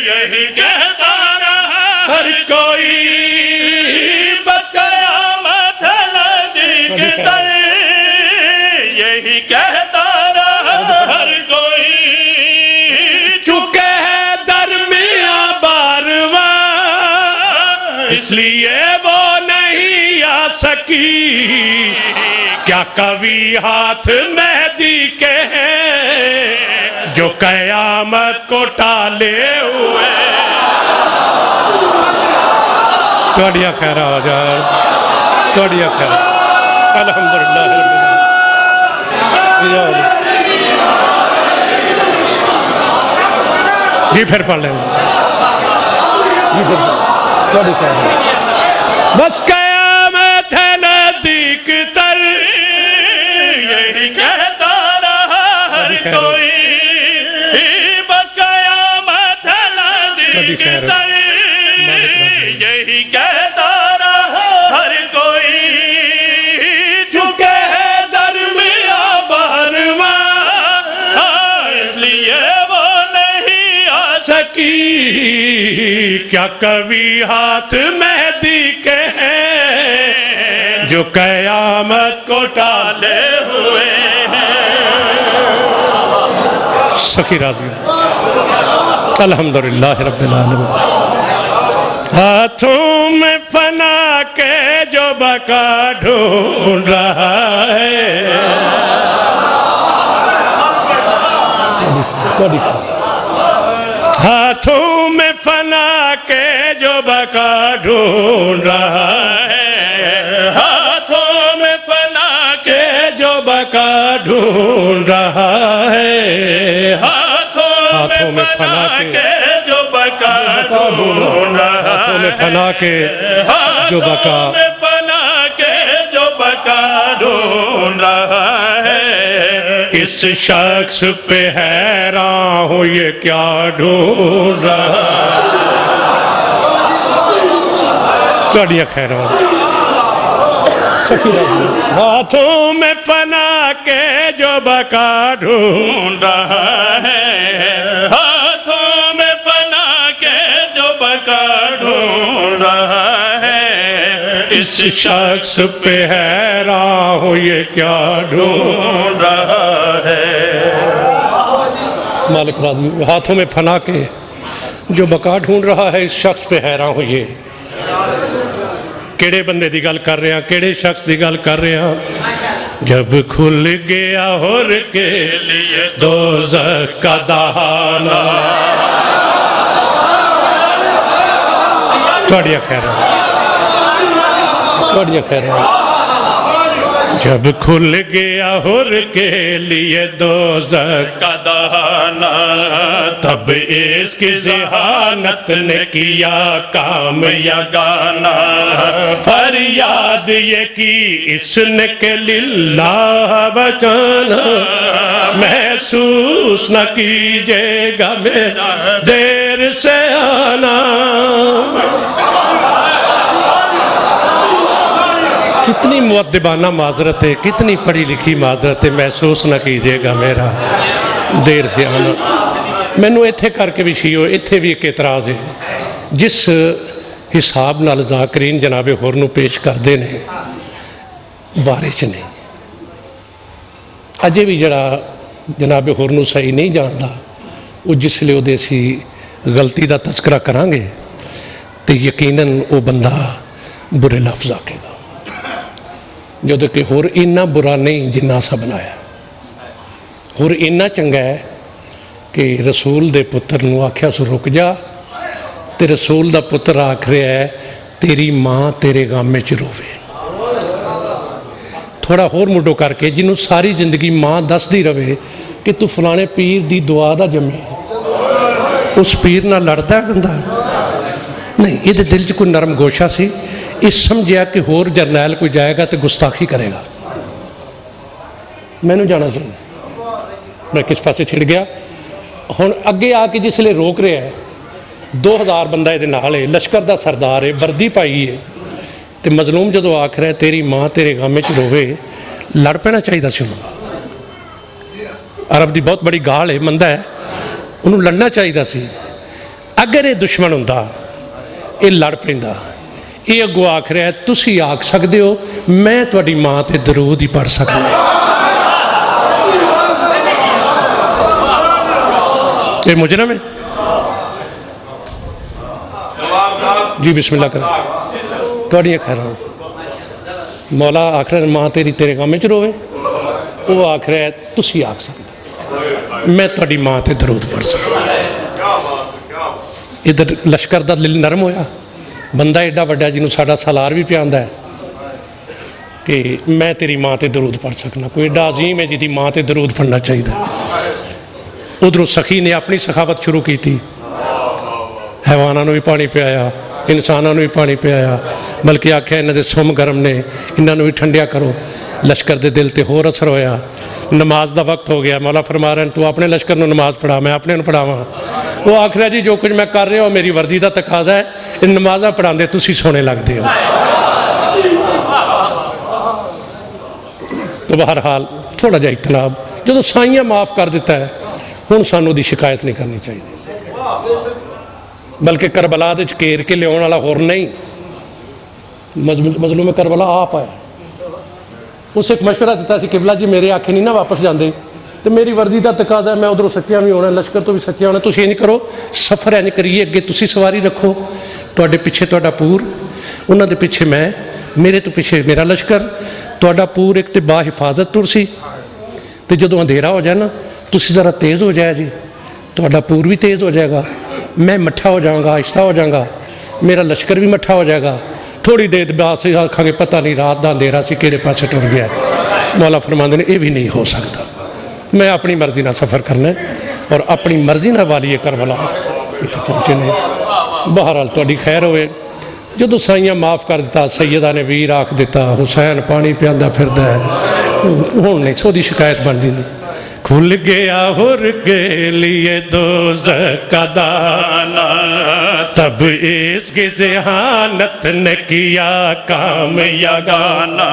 यही कहता रहा हर कोई। बस कयामत है नजदीक तर यही कहता रहा हर कोई। चुके है दरमियां बारवा इसलिए वो नहीं आ सकी। क्या कवि हाथ मेहदी के हैं जो कयामत को टाले हुए। तोड़िया खैर हो जाए, तोड़िया खैर। अल्हम्दुलिल्लाह जी, फिर पढ़ लेंगे जी, फिर बस कयामत है नजदीक तर यही कहता रहा हर कोई। बस कयामत है नजदीक तर यही कहता रहा हर कोई। चुके है दरमिया बारवा इसलिए वो नहीं आ सकी। क्या कवि हाथ मेहदी के हैं जो कयामत को टाले हुए हैं। सखी राजी अल्हम्दुलिल्लाह रब्बिल आलमीन। हाथों में फना के जो बका ढूंढ रहा है। हाथों में फना के जो बका ढूंढ रहा है। हाथों में फना के जो बका ढूंढ रहा है। हाथों में फना के जो बका ढूंढ रहा है। में फना के जो बका, फना के जो बका ढूंढ रहा है, इस शख्स पे हैरान हूँ ये क्या ढूंढ रहा है। ਤੁਹਾਡੀਆਂ ਖੈਰਾਂ हाथों में फना के जो बका ढूंढ रहा है, हाथों में फना के जो बका ढूंढ रहा है, इस शख्स पे हैरान हूँ ये क्या ढूंढ रहा है। मालिक राजी, हाथों में फना के जो बका ढूंढ रहा है, इस शख्स पे हैरान हूँ ये। ਕਿਹੜੇ ਬੰਦੇ ਦੀ ਗੱਲ ਕਰ ਰਿਹਾ, ਕਿਹੜੇ ਸ਼ਖਸ ਦੀ ਗੱਲ ਕਰ ਰਿਹਾ। जब खुल गया हुर के लिए दोज़ख का दहाना। ਤੁਹਾਡੀਆਂ ਖੈਰਾਂ, ਤੁਹਾਡੀਆਂ ਖੈਰਾਂ। जब खुल गया हुर के लिए दोज़ख का दहाना, तब इसकी ज़हानत ने किया काम या गाना, फरियाद ये की इसने के लिल्लाह बचाना। महसूस न कीजिएगा मेरा देर से आना। कितनी मुअद्दिबाना माजरत है, कितनी पढ़ी लिखी माजरत है। महसूस न कीजिएगा मेरा देर से आना। मैनू इत्थे करके भी शीओ, इत्थे भी एक एतराज़ है। जिस हिसाब नाल ज़ाकरीन जनाबे होर नू पेश करते हैं बारे च नहीं, अजे भी जड़ा जनाबे होर नू सही नहीं जानता, वो जिसले उहदे असी गलती का तस्करा करांगे तो यकीनन वो बंदा बुरे लफ्ज़ आखेगा। ਜਦੋਂ कि होर इन्ना बुरा नहीं जिन्ना असा बनाया, होर इन्ना चंगा है कि रसूल दे पुत्र नूं आख्या सो रुक जा, ते रसूल दा पुत्र आख रहा है तेरी माँ तेरे गामे च रोवे। थोड़ा होर मुडो करके जिन्हों सारी जिंदगी माँ दसदी रहे कि तू फलाने पीर दी दुआ दा जमे, उस पीर नाल लड़दा है बंदा नहीं। ये दिल च कोई नरम गोशा सी, इस समझिया कि होर जरनैल कोई जाएगा तो गुस्ताखी करेगा, मैनू जाना चाहिए। मैं किस पासे छिड़ गया। हुण अगे आके जिसले रोक रहा है 2000 बंदा ये नाल है, लश्कर का सरदार है, वर्दी पाई है, तो मजलूम जदों आख रहा है तेरी माँ तेरे गामे च रोवे, लड़ पैना चाहिए सी। अरब की बहुत बड़ी गाल है, मंदा है, उन्होंने लड़ना चाहिए सी। अगर ये दुश्मन हुंदा ये लड़ पैंदा। ये अगों आख रहा है तुसी आख सकते हो मैं तुहाडी माँ ते दरूद ही पढ़ सकता। ये मुजरम है जी। बिस्मिल्लाह कर तुहाडियां खैरां। मौला आख रहा माँ तेरी तेरे गामे च रोवे, वो आख रहा है तुसी आख सकते मैं तुहाडी माँ ते दरूद पढ़ सकता। इधर लश्कर का दिल नरम होया, बंदा एडा वड्डा जिन्हों साडा सालार भी पिया है कि मैं तेरी माँ ते दरूद पढ़ सकना। कोई एडा अजीम है जिहदी माँ ते दरूद पढ़ना चाहिए। उधरों सखी ने अपनी सखावत शुरू की थी, हैवाना भी पानी पियाया, इंसानों भी पानी पियाया, बल्कि आख्या इन्हां दे सुम गर्म ने, इन्हों भी ठंडिया करो। लश्कर के दिल ते होर असर होया। नमाज का वक्त हो गया, मौला फरमा रहे तू अपने लश्कर को नमाज पढ़ा, मैं अपने पढ़ावा। वो आख रहा जी जो कुछ मैं कर रहा हूँ मेरी वर्दी का तकाजा है, इन नमाजा पढ़ाते तुसी सोने लगते हो। तो बहरहाल थोड़ा जहा इतलाब जो साइयां माफ़ कर दिता है, हुण सानू दी शिकायत नहीं करनी चाहिए। बल्कि करबला दे घेर के लिया वाला होर नहीं, मजलूम करबला आप आया। उस एक मशवरा दिता सी किबला जी मेरे आखे नहीं ना वापस जाते, तो मेरी वर्दी का तकाजा मैं उधरों सच्चिया भी होना, लश्कर तो भी सच्चिया होना। तुसीं इंज करो सफ़र इंज करिए, अगे तुसीं सवारी रखो, तुहाडे पिछे तुहाडा पूर, उन्हां दे पिछे मैं, मेरे तो पिछे मेरा लश्कर, तुहाडा पूर एक तो बाहिफाजत तुर सी। तो जदों अंधेरा हो जाए ना तुसीं ज़रा तेज़ हो जाए जी, तुहाडा पूर भी तेज़ हो जाएगा, मैं मट्ठा हो जाऊँगा, आहिस्ता हो जाऊँगा, मेरा लश्कर भी मट्ठा हो जाएगा। थोड़ी देर बाद से आखांगे पता नहीं रात का अंधेरा से किहड़े पासे टुर गया। मौला फरमांदे ने ये भी नहीं हो सकता, मैं अपनी मर्जी ना सफ़र करना और अपनी मर्जी ना वाली करबला इत्थे पहुँचे ने। बहरहाल तुहाडी खैर होवे। ਜਦੋਂ ਸਾਈਆਂ ਮਾफ़ कर दिता सैयदा ने वीर आख दिता हुसैन पानी पियांदा फिरदा है हुण नहीं सोदी शिकायत बनदी नहीं खुल गया हुर के लिए दोज़ख का दाना तब इसकी ज़हानत ने किया काम यगाना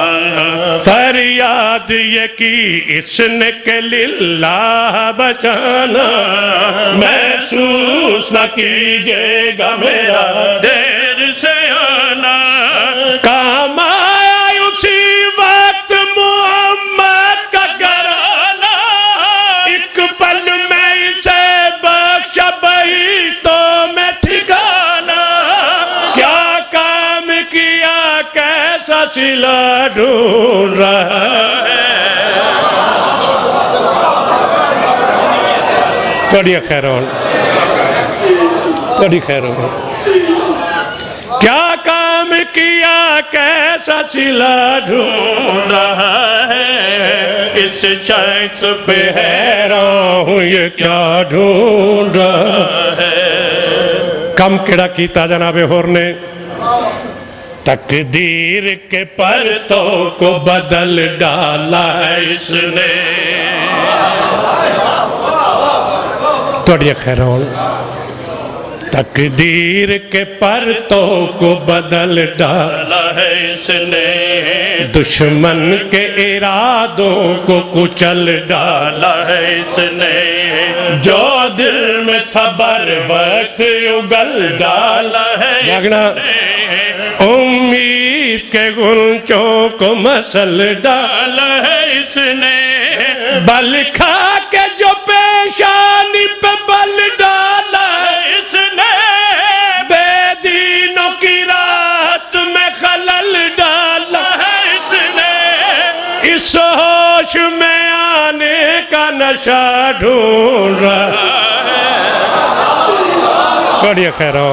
फरियाद ये की इसने के लिल्लाह बचाना महसूस न कीजिएगा मेरा देर से आना काम आया उसी वक्त मोहम्मद का घराना एक पल में इसे बख्शा बही तो मैं ठिकाना क्या काम किया कैसा सिला ढूंढ रहा है कड़िया खैरों कड़ी खैरों क्या काम किया कैसा सिला ढूंढ रहा है इस शख्स पे हैरान हूँ ये क्या ढूंढ रहा है कम केड़ा कीता जनाबे होर ने तकदीर के परतों को बदल डाला है इसने तोड़िया खैरों तकदीर के परतों को बदल डाला है इसने दुश्मन के इरादों को कुचल डाला है इसने जो दिल में था बर वक्त उगल डाला है इसने उम्मीद के गुंचों को मसल डाला है इसने बल खा के जो पेशानी पे बल डाला है इसने बेदीनों की रात में खलल डाला है इसने इस होश में आने का नशा ढूंढ रहा है कड़िया खैरों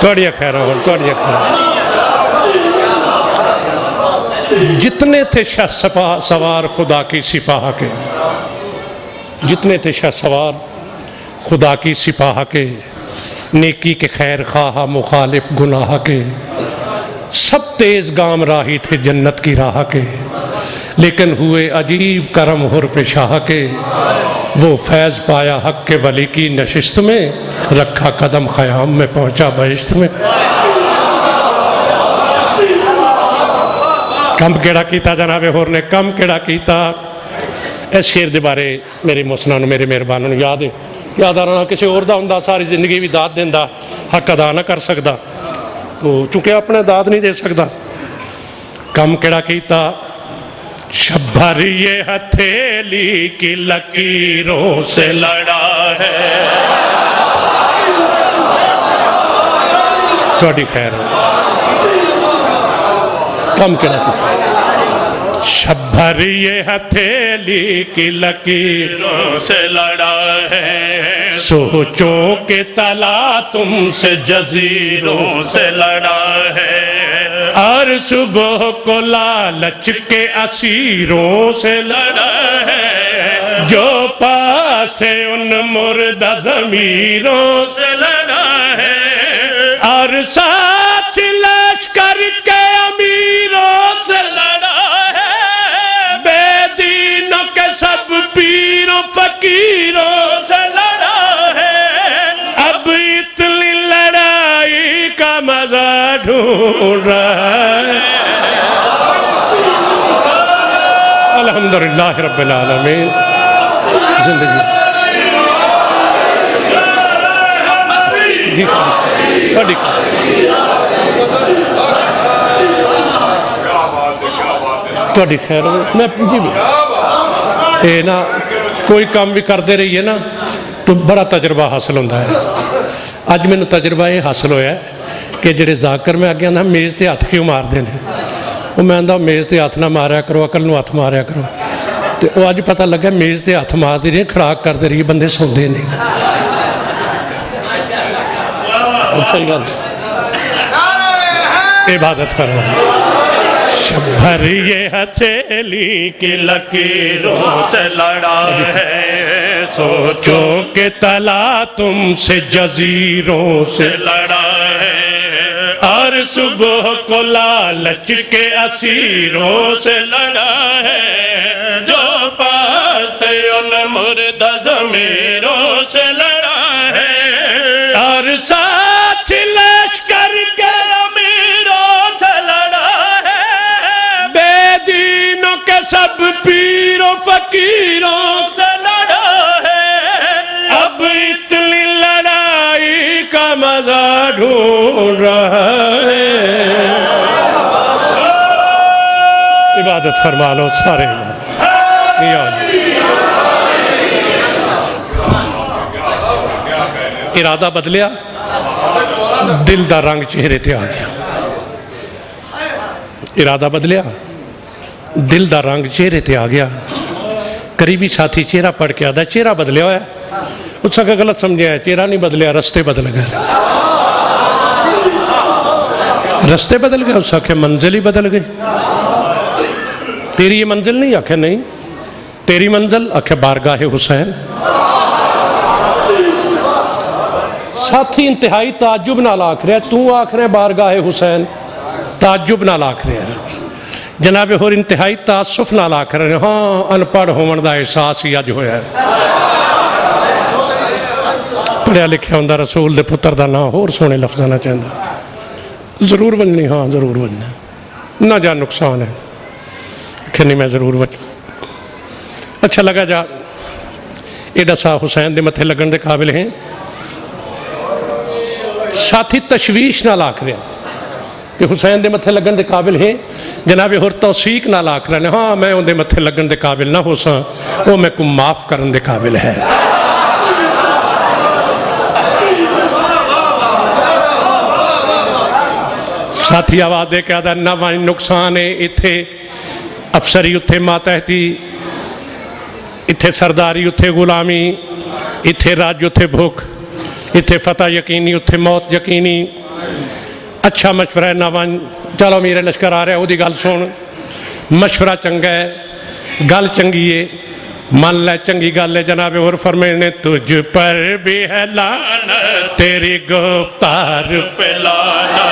कड़िया खैरों कड़िया खैरों जितने थे शाह सवार खुदा की सिपाह के जितने थे शाह सवार खुदा की सिपाह के नेकी के खैर खाहा मुखालिफ गुनाह के सब तेज गाम राही थे जन्नत की राह के लेकिन हुए अजीब करम हुर पे शाह के वो फैज़ पाया हक के वली की नशिस्त में रखा कदम ख़याम में पहुंचा बहिश्त में कम केड़ा कीता जनाबे होर ने कम केड़ा कीता इस शेर के बारे मेरे मुसना मेरे मेहरबानों याद है याद आ रहा किसी होर दा हुंदा सारी जिंदगी भी दाद देंदा हक अदा ना कर सकता वो चूंकि अपने दाद नहीं दे सकता कम केड़ा कीता शब्बर ये हथेली की लकीरों से लड़ा है थोड़ी खैर कम केड़ा कीता शब्बर ये हथेली की लकीरों से लड़ा है सोचो के तला तुमसे जजीरों से लड़ा है और सुबह को लालच के असीरों से लड़ा है जो पास थे उन मुर्दा ज़मीरों से लड़ा है और साथ लश्कर के अमीरों से लड़ा है बेदीनों के सब पीरों फकीरों से लड़ा है अब इतनी लड़ाई का मजा ढूंढ रहा है अल्हम्दुलिल्लाह रब्बिल आलमीन जिंदगी जी थोड़ी खैर मैं जी ये ना कोई काम भी करते रहिए ना तो बड़ा तजर्बा हासिल होता है अज मैनू तजर्बा ये हासिल होया कि जेडे जाकर मैं अगे आंदा मेज़ ते हथ क्यों मारते हैं वो मैं आंदा मेज़ ते हथ ना मारिया करो अकल नूं हथ मारिया करो तो वो अज पता लगा मेज़ ते हथ मारते रहिए खड़ाक करते रहिए बंदे सौंदे नहीं सही गल इबादत करना शब्बर ये हथेली की लकीरों से लड़ा है सोचो के तला तुमसे जजीरों से लड़ा है और सुबह को लालच के असीरों से लड़ा है, जो पास थे उन मुर्दा ज़मीरों से लड़ा है, और साथ लश्कर के अमीरों से लड़ा है, बेदीनों के सब पीरों फकीरों से लड़ा है। अब इतनी लड़ाई का मजा ढूंढ रहा है। इबादत फरमा लो सारे। इरादा बदलिया, दिल का रंग चेहरे ते आ गया। इरादा बदलिया, दिल का रंग चेहरे ते आ गया। करीबी साथी चेहरा पढ़ के आता चेहरा बदलिया होया। उस आगे गलत समझा, चेहरा नहीं बदलिया, रस्ते बदल गए। रस्ते बदल गए, उस आखे मंजिल ही बदल गई। तेरी ये मंजिल नहीं, आखे नहीं। तेरी मंजिल आखे बारगाह हुसैन। साथी इंतहाई ताजुब नाल आख रहा, तू आख रहा बारगाह हुसैन, ताजुब नाल आख रहा। जनाबे होर इंतहाई तासुफ नाल आख रहे, हाँ अनपढ़ होने का एहसास ही अज होया। पढ़िया लिखिया होंदा रसूल दे पुत्र का नाम होर सोहने लफ्ज़ां नाल चाहता, जरूर बननी, हाँ जरूर बनना, ना जा नुकसान है कि नहीं, मैं जरूर बच। अच्छा लगा जा, एडा सा हुसैन के मत्थे लगन के काबिल हैं। साथी तशवीश नाल आख रहा कि हुसैन के मत्थे लगन के काबिल है। जनाबे होर तौसीक नाल आख रहे, हाँ मैं उनके मत्थे लगन के काबिल ना हो सा, वो मैं को माफ़ करने के काबिल है। साथी आवाज़ दे के आदा ना वाई नुकसान है, इत्थे अफसरी उत्थे मातहती, इत्थे सरदारी उत्थे गुलामी, इत्थे राज उत्थे भुख, इत्थे फतह यकीनी उत्थे मौत यकीनी। अच्छा मशवरा है ना वन, चलो मेरे लश्कर आ रहा वो गल सुन, मशवरा चंगा है, गल चंगी है, मन लै चंगी गल है। जनाबे और फरमाए ने तुझ पर भी है लानत, तेरी गुफ्तार पे लानत।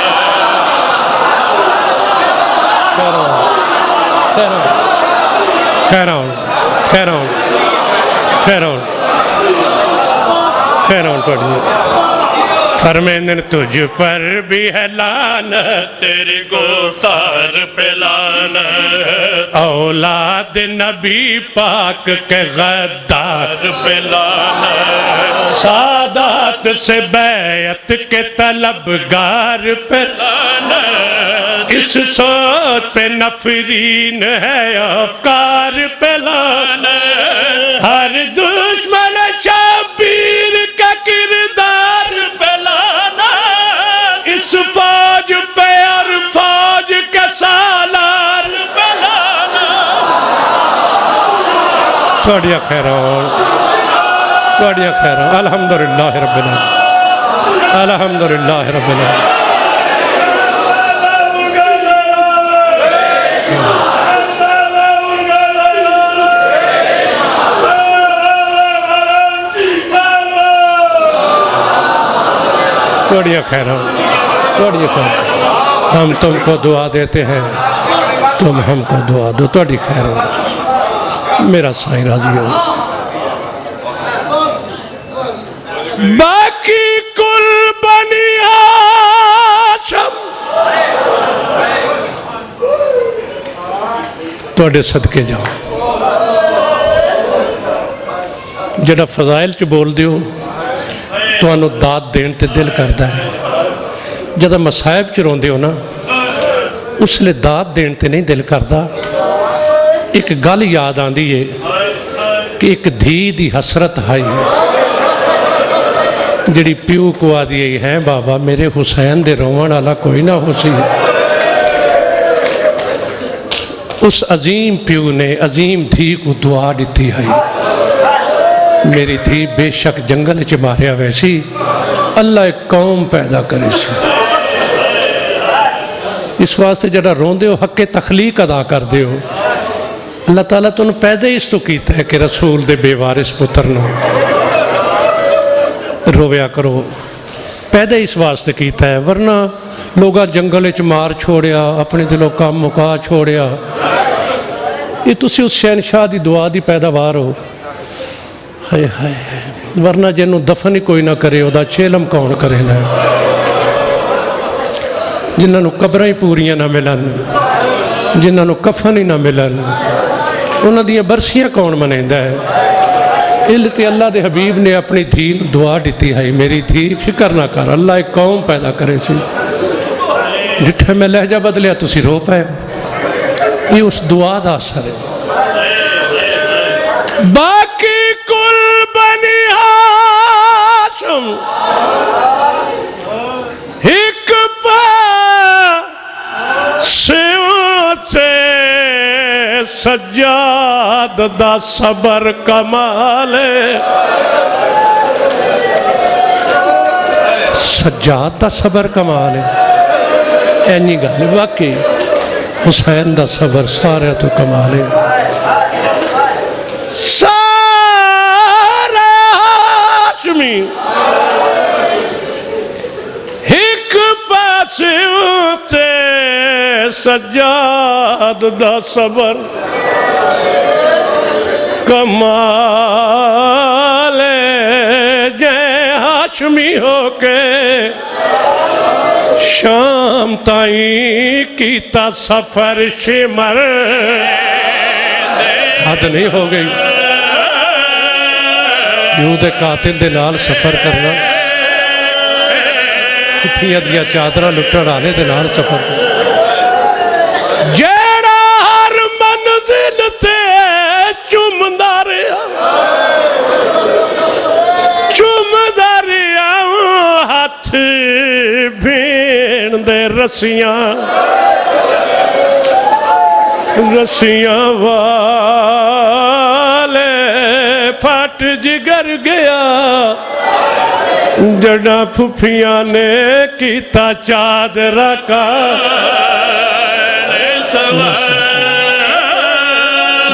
फरमाए तुझ पर भी है लानत, तेरी गुफ्तार पे लानत। औलाद नबी पाक के गद्दार पे लानत। सादात से बैत के तलबगार पे लानत। इस सोच पे नफरीन है अफकार पे लानत। हर दुश्मन शबीर का किरदार पे लानत। इस फौज पे और फौज के सालार पे लानत। थोड़िया खैरान, थोड़िया खैरान। अल्हम्दुलिल्लाह रब्बिल आलमीन, अल्हम्दुलिल्लाह रब्बिल आलमीन। थोड़िया खैरान, थोड़िया खैर। हम तुमको दुआ देते हैं, तुम हमको दुआ दो। थोड़ी खैर हो, मेरा साईं राजी हो। बाकी कुल बनी हाशम थोड़े सदके जाओ। जड़ा फजाइल च बोल दियो तुहानू दाद देन ते दिल करता है। जब मसायब च रोंदे हो ना, उसले दाद देन ते नहीं दिल करता। एक गल याद आती है कि एक धी दी हसरत आई जिहड़ी प्यू को आदि है, बाबा मेरे हुसैन दे रोवन वाला कोई ना हो सी। उस अजीम प्यू ने अजीम धी को दुआ दी है, मेरी धी बेशक जंगल च मारिया वैसी, अल्लाह एक कौम पैदा करे सी। इस वास्ते जरा रोंदे हो हक़े तखलीक अदा कर दे हो। अल्लाह ताला तुम पैदा इस तो कीता है कि रसूल दे बेवारिस पुत्र ना रोया करो। पैदा इस वास्ते किया है, वरना लोग जंगल च मार छोड़िया, अपने दिलों काम मुका छोड़िया। ये तुसी उस शहनशाह की दुआ की पैदावार हो। हाय हाय, वरना जिन्हों दफन ही कोई ना करे वह चेलम कौन करेगा। जिन्होंने कब्रां ही पूरियां ना मिलन, जिन्होंने कफन ही ना मिलन, उन्हों दी बरसियां कौन मनाइंदा है। इल ते अल्लाह के हबीब ने अपनी धी दुआ दी है, मेरी धी फिक्र ना कर, अल्लाह एक कौम पैदा करे सी। जिठे मैं लहजा बदलिया तुसी रो पाए, ये उस दुआ का असर है। बाकी कुल बनी हाशम एक पासे सज्जाद दा सबर कमाल, सज्जाद दा सबर कमाल है। ऐनी गल वाकई हुसैन दा सबर सारे तो कमाल है। सारा हाशमी एक पासे ते सज्जाद दा सबर कमाल, जै हाशमी होके शाम ताई कीता सफर शिमर। हद नहीं हो गई यूं दे कातिल दे नाल सफर करना, खुफियां दिया चादर लुटण वाले दे नाल सफर करना। जेड़ा हर मंजिल ते चुमदा रहा हाथ भेण दे रसियां रसियां वाले फट जिगर गया, जड़ा फुफिया ने कीता चादरा का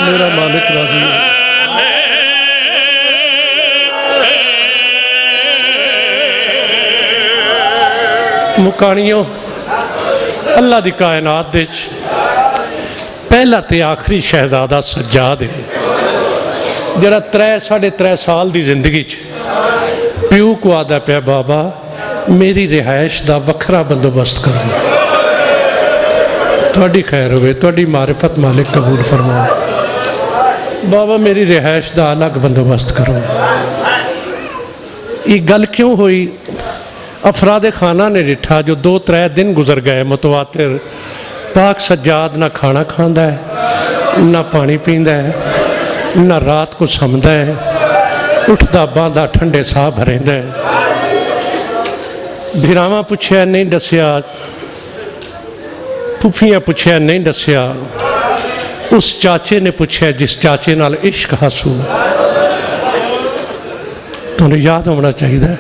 मेरा मालिक राजी है। मुकानियों अल्लाह की कायनात दे पहला ते आखिरी शहजादा सज्जाद है, जरा 3-3.5 साल की जिंदगी प्यू को आदा पाया, बाबा मेरी रिहायश का वखरा बंदोबस्त करो, थोड़ी खैर होवे, थोड़ी मारिफत मालिक कबूल फरमाओ, बाबा मेरी रिहायश का अलग बंदोबस्त करो। ये गल क्यों हुई? अफराद खाना ने डिठा जो 2-3 दिन गुजर गए मुतवातिर, पाक सज्जाद ना खाना खांदा है, ना पानी पींदा है, ना रात को समदा है, उठदा बांदा ठंडे साह भरेंदा है। भिरावां पुछया नहीं दसिया, फुफियां पुछया नहीं दसिया, उस चाचे ने पूछा जिस चाचे नाल इश्क हासू। तुहानूं याद होना चाहिए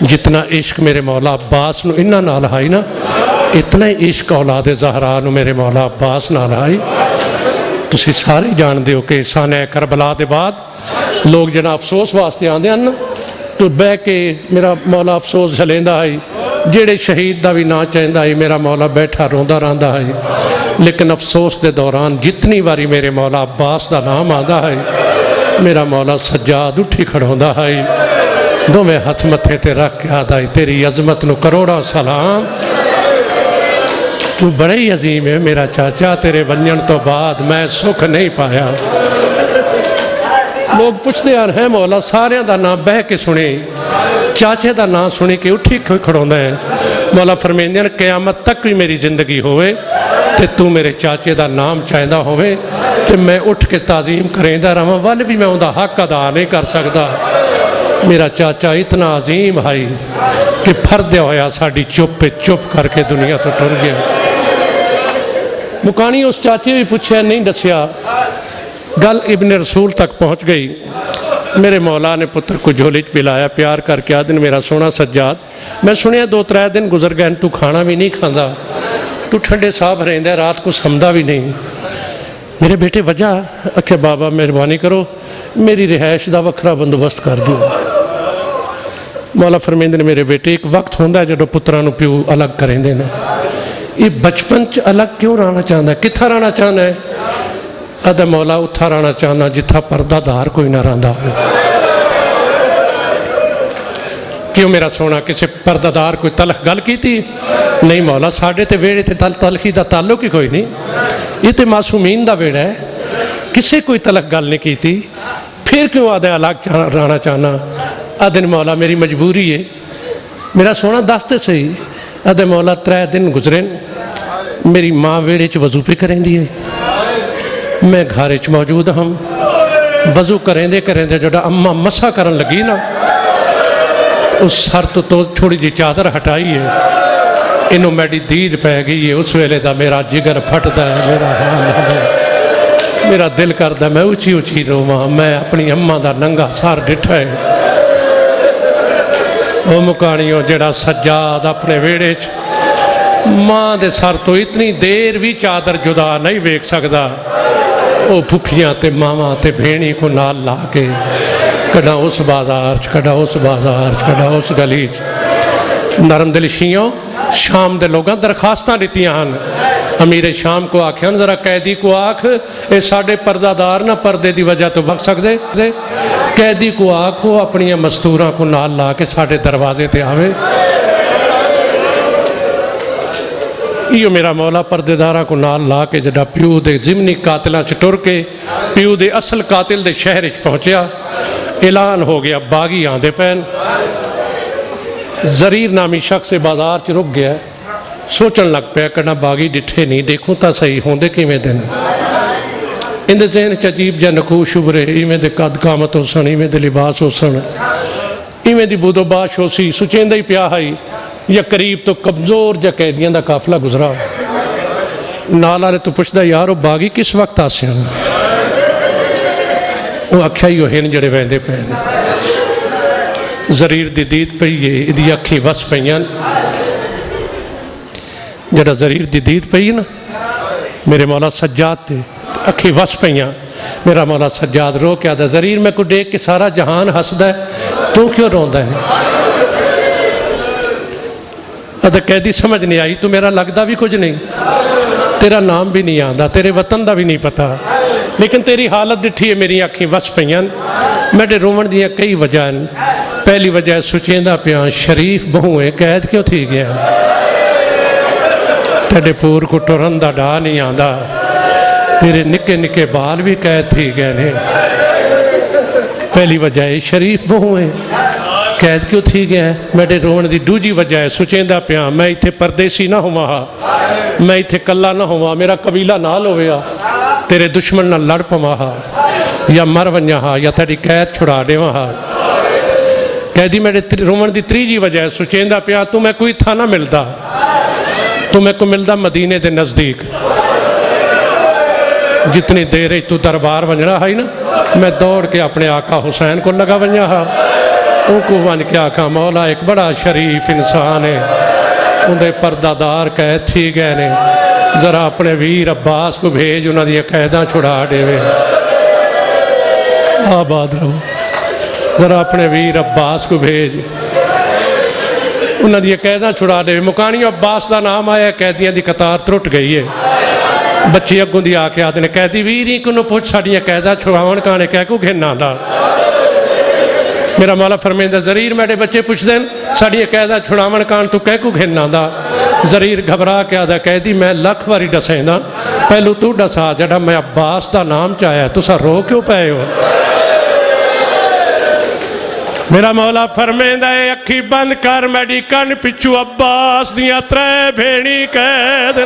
जितना इश्क मेरे मौला अब्बास नूं इन्हां नाल हाई ना, इतना ही इश्क औलाद ज़हरा नूं मेरे मौला अब्बास नाल हाई। तुसीं सारे जानते हो कि साने करबला के बाद लोग जना अफसोस वास्ते आते हैं ना, तो बह के मेरा मौला अफसोस झलेंदा है, जेड़े शहीद का भी ना चाहता है मेरा मौला बैठा रोंदा रहिंदा है। लेकिन अफसोस के दौरान जितनी बारी मेरे मौला अब्बास का नाम आता है, मेरा मौला सज्जाद उठी खड़ोंदा है, दोवें हथ मथे ते रख के आदा है, तेरी अजमत नूं करोड़ां सलाम, तू बड़ा ही अजीम है मेरा चाचा, तेरे वंजन तो बाद मैं सुख नहीं पाया। लोग पूछते हैं मौला सारे का नाम बह के सुने, चाचे का नाम सुनी के उठी खड़ोंदा है। मौला फरमाइंदे हैं क़यामत तक भी मेरी जिंदगी होवे ते तू मेरे चाचे का नाम चाहता होवे ते मैं उठ के ताजीम करेंदा रहां, वल भी मैं उनका हक अदा नहीं कर सकता। मेरा चाचा इतना अजीम है कि फरदे होया साड़ी चुप चुप करके दुनिया तो टुर गया। मुकानी उस चाचे भी पूछा नहीं दसिया, गल इब्न रसूल तक पहुँच गई। मेरे मौला ने पुत्र को झोली च पिलाया, प्यार करके आ दिन मेरा सोना सज्जाद, मैं सुनिया 2-3 दिन गुजर गए तू खाना भी नहीं खाता, तू ठंडे साह रहंदा, रात को समदा भी नहीं। मेरे बेटे वजह आखे बाबा मेहरबानी करो मेरी रिहायश का वखरा बंदोबस्त कर दो। मौला फरमाते ने मेरे बेटे एक वक्त होंदा है जो पुत्रां नूं प्यो अलग करेंदे ने ये बचपन च अलग क्यों रहना चाहता है कित्था रहना चाहता है अदे मौला उत्था रहना चाहना जिथा पर्दादार कोई ना रहिंदा होवे क्यों मेरा सोना किसी पर्दादार कोई तलख गल की नहीं मौला साढ़े ते वेड़े ते तलखी का ताल्लुक ही कोई नहीं ये तो मासूमीन का वेड़ा है किसी कोई तलख गल नहीं की फिर क्यों आदे अलग रहना चाहना आदे मौला मेरी मजबूरी है मेरा सोना दस तो सही आदे मौला 3 दिन गुजरे मेरी माँ वेड़े च वजू पे करेंदी है मैं घर च मौजूद हाँ वजू करेंदे करेंदे जो अम्मा मसा करन लगी ना उस सर तो थोड़ी जी चादर हटाई है इनू मेरी दीद पै गई है उस वेले का मेरा जिगर फटदा है मेरा हाल मेरा दिल करदा मैं उची उची रोवां मैं अपनी अम्मा का नंगा सर डिठा है वो मुकाणियों जड़ा सज्जाद अपने वेड़े च माँ के सर तो इतनी देर भी चादर जुदा नहीं वेख सकता वो भुखियां ते मावां ते भेणी को नाल ला के कड़ा उस बाजार च कड़ा उस बाजार च कड़ा उस गली च नरम दिल शियों शाम के लोगों दरखास्तां दित्तियां हन अमीर शाम को आख्या जरा कैदी को आख ये साढ़े पर्दादार ना पर्दे की वजह तो बच सकते कैदी को आख वो अपनिया मस्तूरां को नाल ला के साढ़े दरवाजे ते आवे इो मेरा मौला पर्देदारा को नाल ला के जड़ा प्यू दे जिमनी कातिलों च टुर के प्यू दे असल कातिल दे शहर च पहुँचा ऐलान हो गया बागी आंदे पैन जरीर नामी शख्स बाजार च रुक गया सोचन लग पाया कड़ा बागी डिठे नहीं देखूँ तो सही होंदे किवें दिन इंदे जहन च अजीब जहा नकूश उभरे इवें दे कद कामत हो सन इवें दे लिबास हो सन इवें दी बुदोबाश हो सी सुचेंदा ही पिया हाई या करीब तो कमज़ोर जा कैदियों का काफिला गुजरा नाल वाले तो पुछदा यार वो बागी किस वक्त आसे वो आख्या ही हिन जड़े वहदे पे जरीर दी दीद पई है इहदी अखी वस पईयां जड़ा जरीर दी दीद पई ना मेरे मौला सज्जाद ते अखी वस पईयां मेरा मौला सज्जाद रो के आदा जरीर मैं को देख के सारा जहान हसदा है तू क्यों रोंदा है अद कैदी समझ नहीं आई तू मेरा लगता भी कुछ नहीं तेरा नाम भी नहीं आता तेरे वतन का भी नहीं पता लेकिन तेरी हालत दिठी है मेरी अखी वस पईयां मेरे रोवन दियां कई वजह पहली वजह सुचेंदा पिया शरीफ बहुए कैद क्यों थी गया तेरे पूर को टुरन का डा नहीं आता तेरे निके निके बाल भी कैद थी गए ने पहली वजह है शरीफ बहुए कैद क्यों थी गया मेरे रोन की दूजी वजह है सुचेंदा पिया मैं इत्थे परदेसी ना होवां मैं इत्थे कला ना होवां मेरा कबीला नाल होवेगा तेरे दुश्मन नाल लड़ पवां या मर वंजा हा या तेरी कैद छुड़ा देवां हा कैदी मेरे रोवन की तीजी वजह है सुचेंदा पिया तू मैं कोई था ना मिलता तू मैं को मिलता मदीने के नज़दीक जितनी देर तू दरबार वंजना है ना मैं दौड़ के अपने आका हुसैन को लगा वंजा हा उनको बन के आखा मौला एक बड़ा शरीफ इंसान है उनके पर्दादार कैद थी गए ने जरा अपने वीर अब्बास को भेज उन्होंने कैदा छुड़ा देवे आबाद रहो जरा अपने वीर अब्बास को भेज उन्होंने कैदा छुड़ा देवे मुकानी अब्बास का नाम आया कैदियों की कतार त्रुट गई है बच्चे अगों की आके आते ने कैदी वीर ही को पुछ साड़ियाँ कैदा छुड़ावन काने कह को घिन आंदा मेरा मौला फरमांदा जरीर मेरे बच्चे पुछते हैं साड़ियाँ कैदा छुड़ावन कान तू कह को घिन आंदा जरीर घबरा के आदा कैदी मैं लख बारी दसेंदा पहलू तू दसा जड़ा मैं अब्बास का नाम चाया तुसा रो क्यों पे हो मेरा मौला फरमांदा है अखी बंद कर मेरी कन पिछू अब्बास दियां 3 भेणी कैद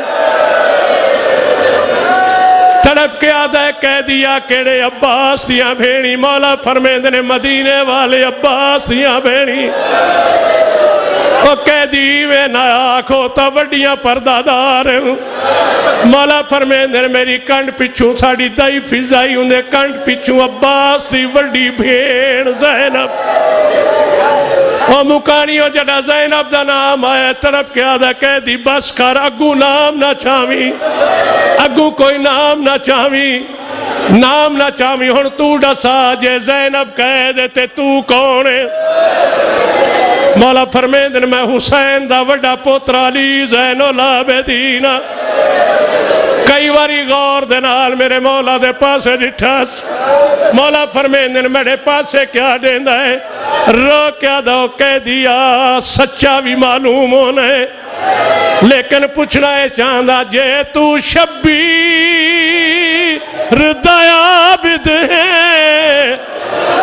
तड़प के आदा है कैदिया केड़े अब्बास दियां भेणी मौला फरमांदे ने मदीने वाले अब्बास दियां भेणी ओ कैदी वे ना आखो तो वड्डियां पर्दादार मौला फरमांदे ने मेरी कंड पिछू साड़ी दई फिजाई उन्हें कंड पिछू अब्बास दी वड्डी भेण ज़ैनब ओ मुकानियों जड़ा ज़ैनब दा नाम आया तड़प के आदा कैदी बस कर अगू नाम ना चावी अगू कोई नाम ना चावी हुण तू दसा जे ज़ैनब कह दे ते तू कौन है मौला फरमेंदे मैं हुसैन दा वड्डा पोतरा अली ज़ैनुल आबिदीन कई बारी गौर दे नाल मेरे मौला दे पासे डिठा मौला फरमेंदे मेरे पासे क्या देंदा है रो क्या दो कह दिया सच्चा भी मालूम होने लेकिन पूछना है चाहता जे तू शब्बीर दयाबिद है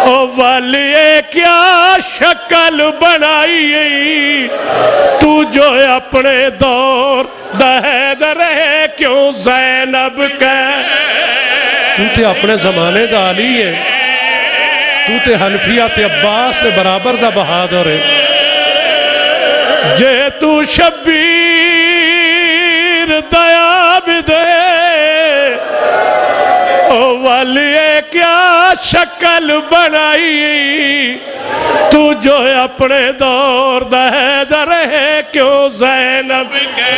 ओ वालिए क्या शक्ल बनाई तू जो अपने दौर दहदर है क्यों ज़ैनब कह तू ते अपने जमाने दा अली है तू ते हनफिया ते अब्बास के बराबर दा बहादुर है जे तू शब्बीर दयाबिद ओ वालिए क्या शक्ल बनाई तू जो अपने दौर दहदर है क्यों ज़ैनब के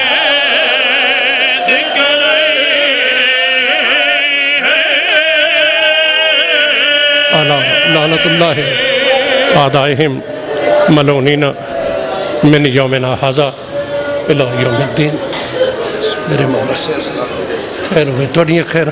लानतुल्लाह आदाइहिम मलूनीना मिन यौमिना हाज़ा इला यौमिद्दीन मेरे मौला खैर हुए थोड़ी खैर